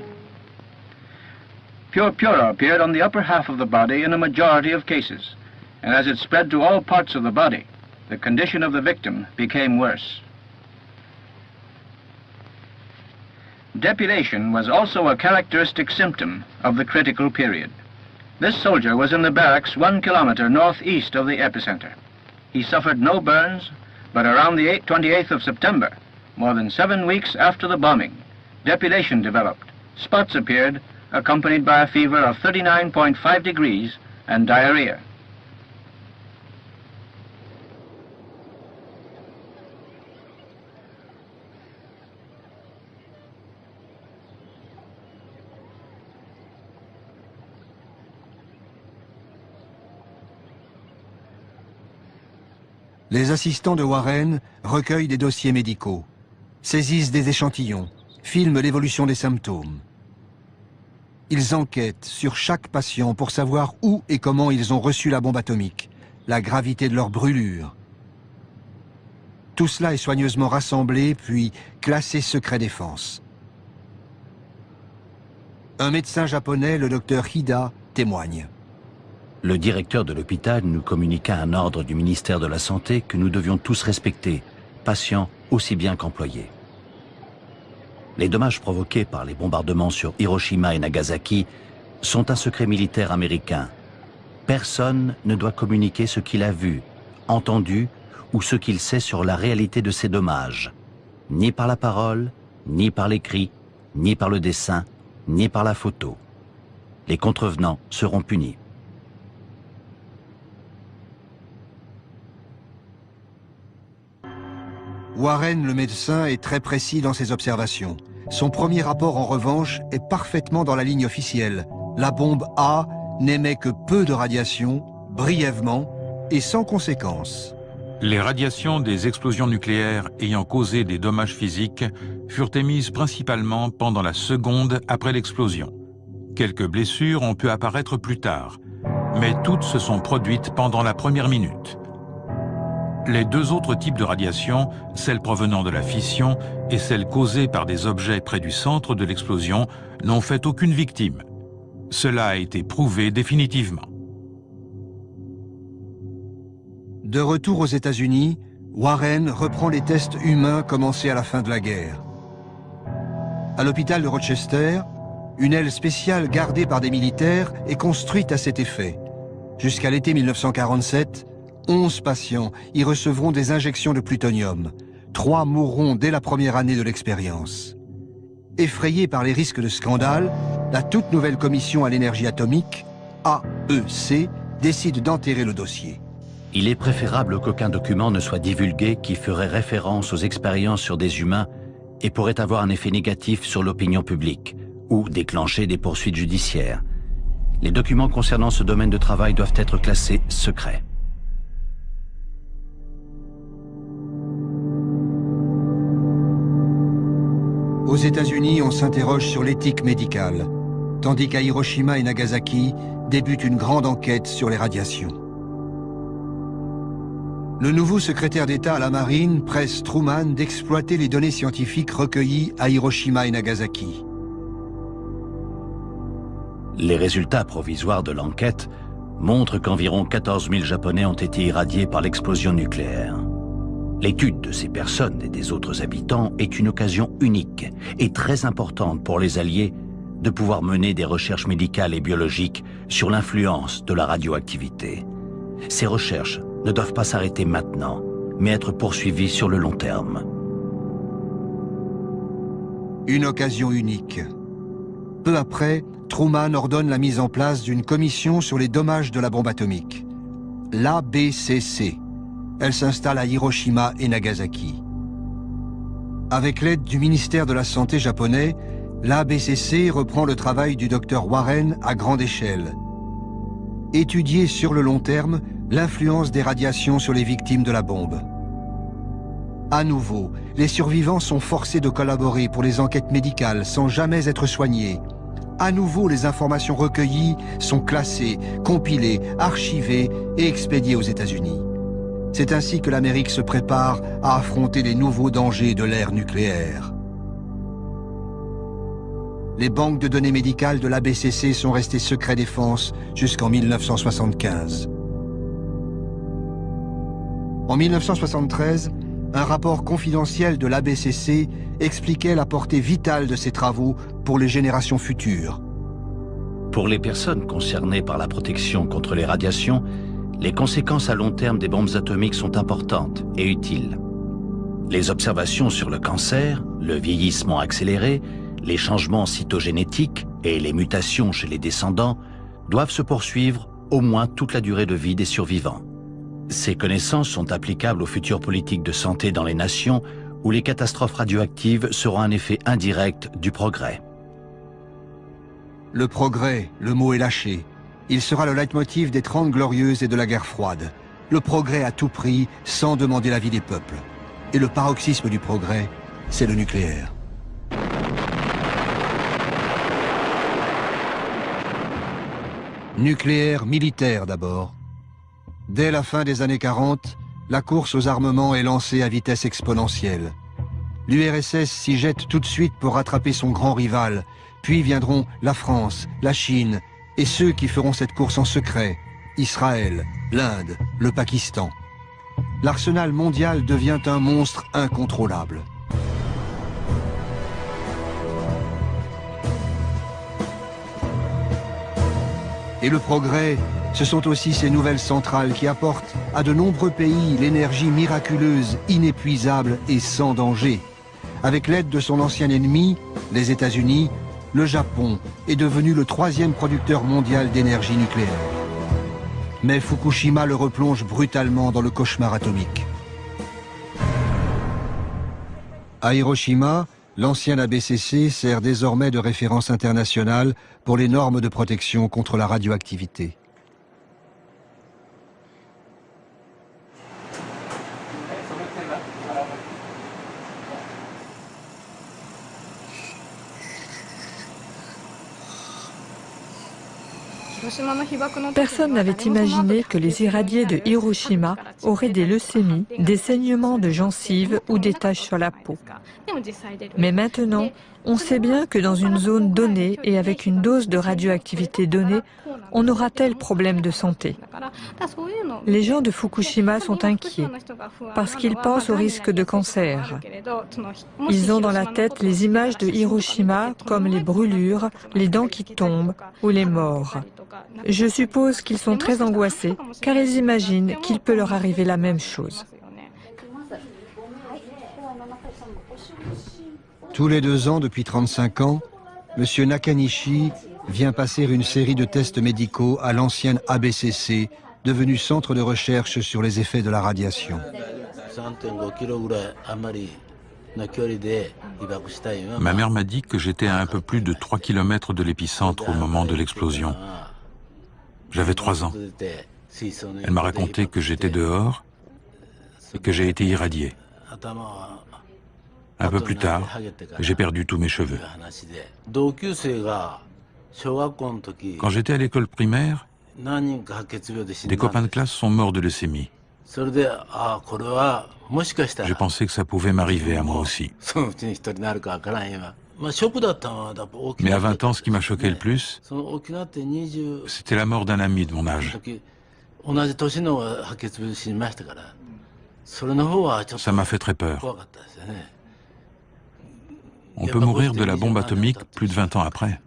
Purpura appeared on the upper half of the body in a majority of cases, and as it spread to all parts of the body, the condition of the victim became worse. Depilation was also a characteristic symptom of the critical period. This soldier was in the barracks 1 kilometer northeast of the epicenter. He suffered no burns, but around the 28th of September, more than 7 weeks after the bombing, depilation developed. Spots appeared, accompanied by a fever of 39.5 degrees and diarrhea. Les assistants de Warren recueillent des dossiers médicaux, saisissent des échantillons, filment l'évolution des symptômes. Ils enquêtent sur chaque patient pour savoir où et comment ils ont reçu la bombe atomique, la gravité de leur brûlure. Tout cela est soigneusement rassemblé, puis classé secret défense. Un médecin japonais, le docteur Hida, témoigne. Le directeur de l'hôpital nous communiqua un ordre du ministère de la Santé que nous devions tous respecter, patients aussi bien qu'employés. Les dommages provoqués par les bombardements sur Hiroshima et Nagasaki sont un secret militaire américain. Personne ne doit communiquer ce qu'il a vu, entendu ou ce qu'il sait sur la réalité de ces dommages, ni par la parole, ni par l'écrit, ni par le dessin, ni par la photo. Les contrevenants seront punis. Warren, le médecin, est très précis dans ses observations. Son premier rapport, en revanche, est parfaitement dans la ligne officielle. La bombe A n'émet que peu de radiation, brièvement et sans conséquences. Les radiations des explosions nucléaires ayant causé des dommages physiques furent émises principalement pendant la seconde après l'explosion. Quelques blessures ont pu apparaître plus tard, mais toutes se sont produites pendant la première minute. Les deux autres types de radiation, celle provenant de la fission et celle causée par des objets près du centre de l'explosion, n'ont fait aucune victime. Cela a été prouvé définitivement. De retour aux États-Unis, Warren reprend les tests humains commencés à la fin de la guerre. À l'hôpital de Rochester, une aile spéciale gardée par des militaires est construite à cet effet. Jusqu'à l'été 1947, 11 patients y recevront des injections de plutonium. 3 mourront dès la première année de l'expérience. Effrayée par les risques de scandale, la toute nouvelle commission à l'énergie atomique, AEC, décide d'enterrer le dossier. Il est préférable qu'aucun document ne soit divulgué qui ferait référence aux expériences sur des humains et pourrait avoir un effet négatif sur l'opinion publique ou déclencher des poursuites judiciaires. Les documents concernant ce domaine de travail doivent être classés secrets. Aux États-Unis, on s'interroge sur l'éthique médicale, tandis qu'à Hiroshima et Nagasaki débute une grande enquête sur les radiations. Le nouveau secrétaire d'État à la Marine presse Truman d'exploiter les données scientifiques recueillies à Hiroshima et Nagasaki. Les résultats provisoires de l'enquête montrent qu'environ 14 000 Japonais ont été irradiés par l'explosion nucléaire. L'étude de ces personnes et des autres habitants est une occasion unique et très importante pour les Alliés de pouvoir mener des recherches médicales et biologiques sur l'influence de la radioactivité. Ces recherches ne doivent pas s'arrêter maintenant, mais être poursuivies sur le long terme. Une occasion unique. Peu après, Truman ordonne la mise en place d'une commission sur les dommages de la bombe atomique. L'ABCC. Elle s'installe à Hiroshima et Nagasaki. Avec l'aide du ministère de la Santé japonais, l'ABCC reprend le travail du docteur Warren à grande échelle. Étudier sur le long terme l'influence des radiations sur les victimes de la bombe. À nouveau, les survivants sont forcés de collaborer pour les enquêtes médicales sans jamais être soignés. À nouveau, les informations recueillies sont classées, compilées, archivées et expédiées aux États-Unis. C'est ainsi que l'Amérique se prépare à affronter les nouveaux dangers de l'ère nucléaire. Les banques de données médicales de l'ABCC sont restées secret défense jusqu'en 1975. En 1973, un rapport confidentiel de l'ABCC expliquait la portée vitale de ces travaux pour les générations futures. Pour les personnes concernées par la protection contre les radiations, les conséquences à long terme des bombes atomiques sont importantes et utiles. Les observations sur le cancer, le vieillissement accéléré, les changements cytogénétiques et les mutations chez les descendants doivent se poursuivre au moins toute la durée de vie des survivants. Ces connaissances sont applicables aux futures politiques de santé dans les nations où les catastrophes radioactives seront un effet indirect du progrès. Le progrès, le mot est lâché. Il sera le leitmotiv des 30 Glorieuses et de la guerre froide. Le progrès à tout prix, sans demander l'avis des peuples. Et le paroxysme du progrès, c'est le nucléaire. Nucléaire militaire d'abord. Dès la fin des années 40, la course aux armements est lancée à vitesse exponentielle. L'URSS s'y jette tout de suite pour rattraper son grand rival, puis viendront la France, la Chine, et ceux qui feront cette course en secret, Israël, l'Inde, le Pakistan. L'arsenal mondial devient un monstre incontrôlable. Et le progrès, ce sont aussi ces nouvelles centrales qui apportent à de nombreux pays l'énergie miraculeuse, inépuisable et sans danger. Avec l'aide de son ancien ennemi, les États-Unis, le Japon est devenu le 3e producteur mondial d'énergie nucléaire. Mais Fukushima le replonge brutalement dans le cauchemar atomique. À Hiroshima, l'ancien ABCC sert désormais de référence internationale pour les normes de protection contre la radioactivité. Personne n'avait imaginé que les irradiés de Hiroshima auraient des leucémies, des saignements de gencives ou des taches sur la peau. Mais maintenant, on sait bien que dans une zone donnée et avec une dose de radioactivité donnée, on aura tel problème de santé. Les gens de Fukushima sont inquiets parce qu'ils pensent au risque de cancer. Ils ont dans la tête les images de Hiroshima comme les brûlures, les dents qui tombent ou les morts. Je suppose qu'ils sont très angoissés car ils imaginent qu'il peut leur arriver la même chose. Tous les 2 ans, depuis 35 ans, M. Nakanishi vient passer une série de tests médicaux à l'ancienne ABCC, devenu centre de recherche sur les effets de la radiation. Ma mère m'a dit que j'étais à un peu plus de 3 km de l'épicentre au moment de l'explosion. J'avais 3 ans. Elle m'a raconté que j'étais dehors et que j'ai été irradié. Un peu plus tard, j'ai perdu tous mes cheveux. Quand j'étais à l'école primaire, des copains de classe sont morts de leucémie. J'ai pensé que ça pouvait m'arriver à moi aussi. Mais à 20 ans, ce qui m'a choqué le plus, c'était la mort d'un ami de mon âge. Ça m'a fait très peur. On peut mourir de la bombe atomique plus de 20 ans après.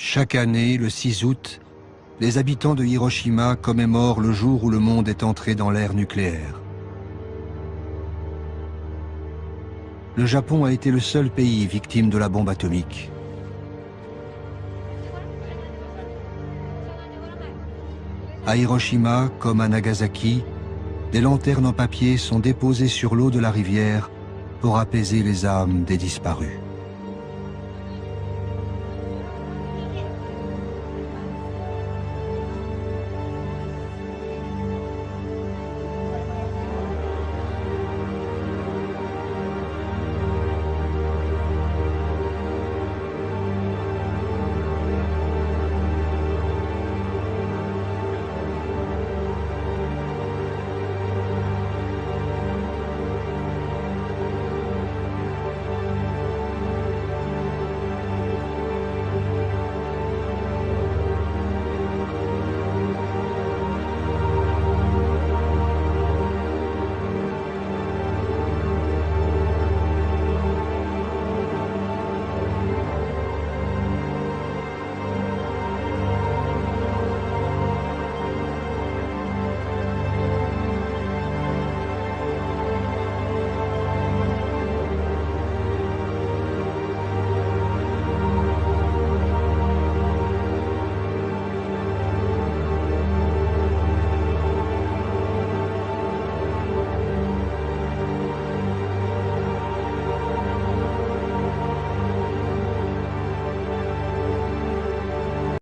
Chaque année, le 6 août, les habitants de Hiroshima commémorent le jour où le monde est entré dans l'ère nucléaire. Le Japon a été le seul pays victime de la bombe atomique. À Hiroshima, comme à Nagasaki, des lanternes en papier sont déposées sur l'eau de la rivière pour apaiser les âmes des disparus.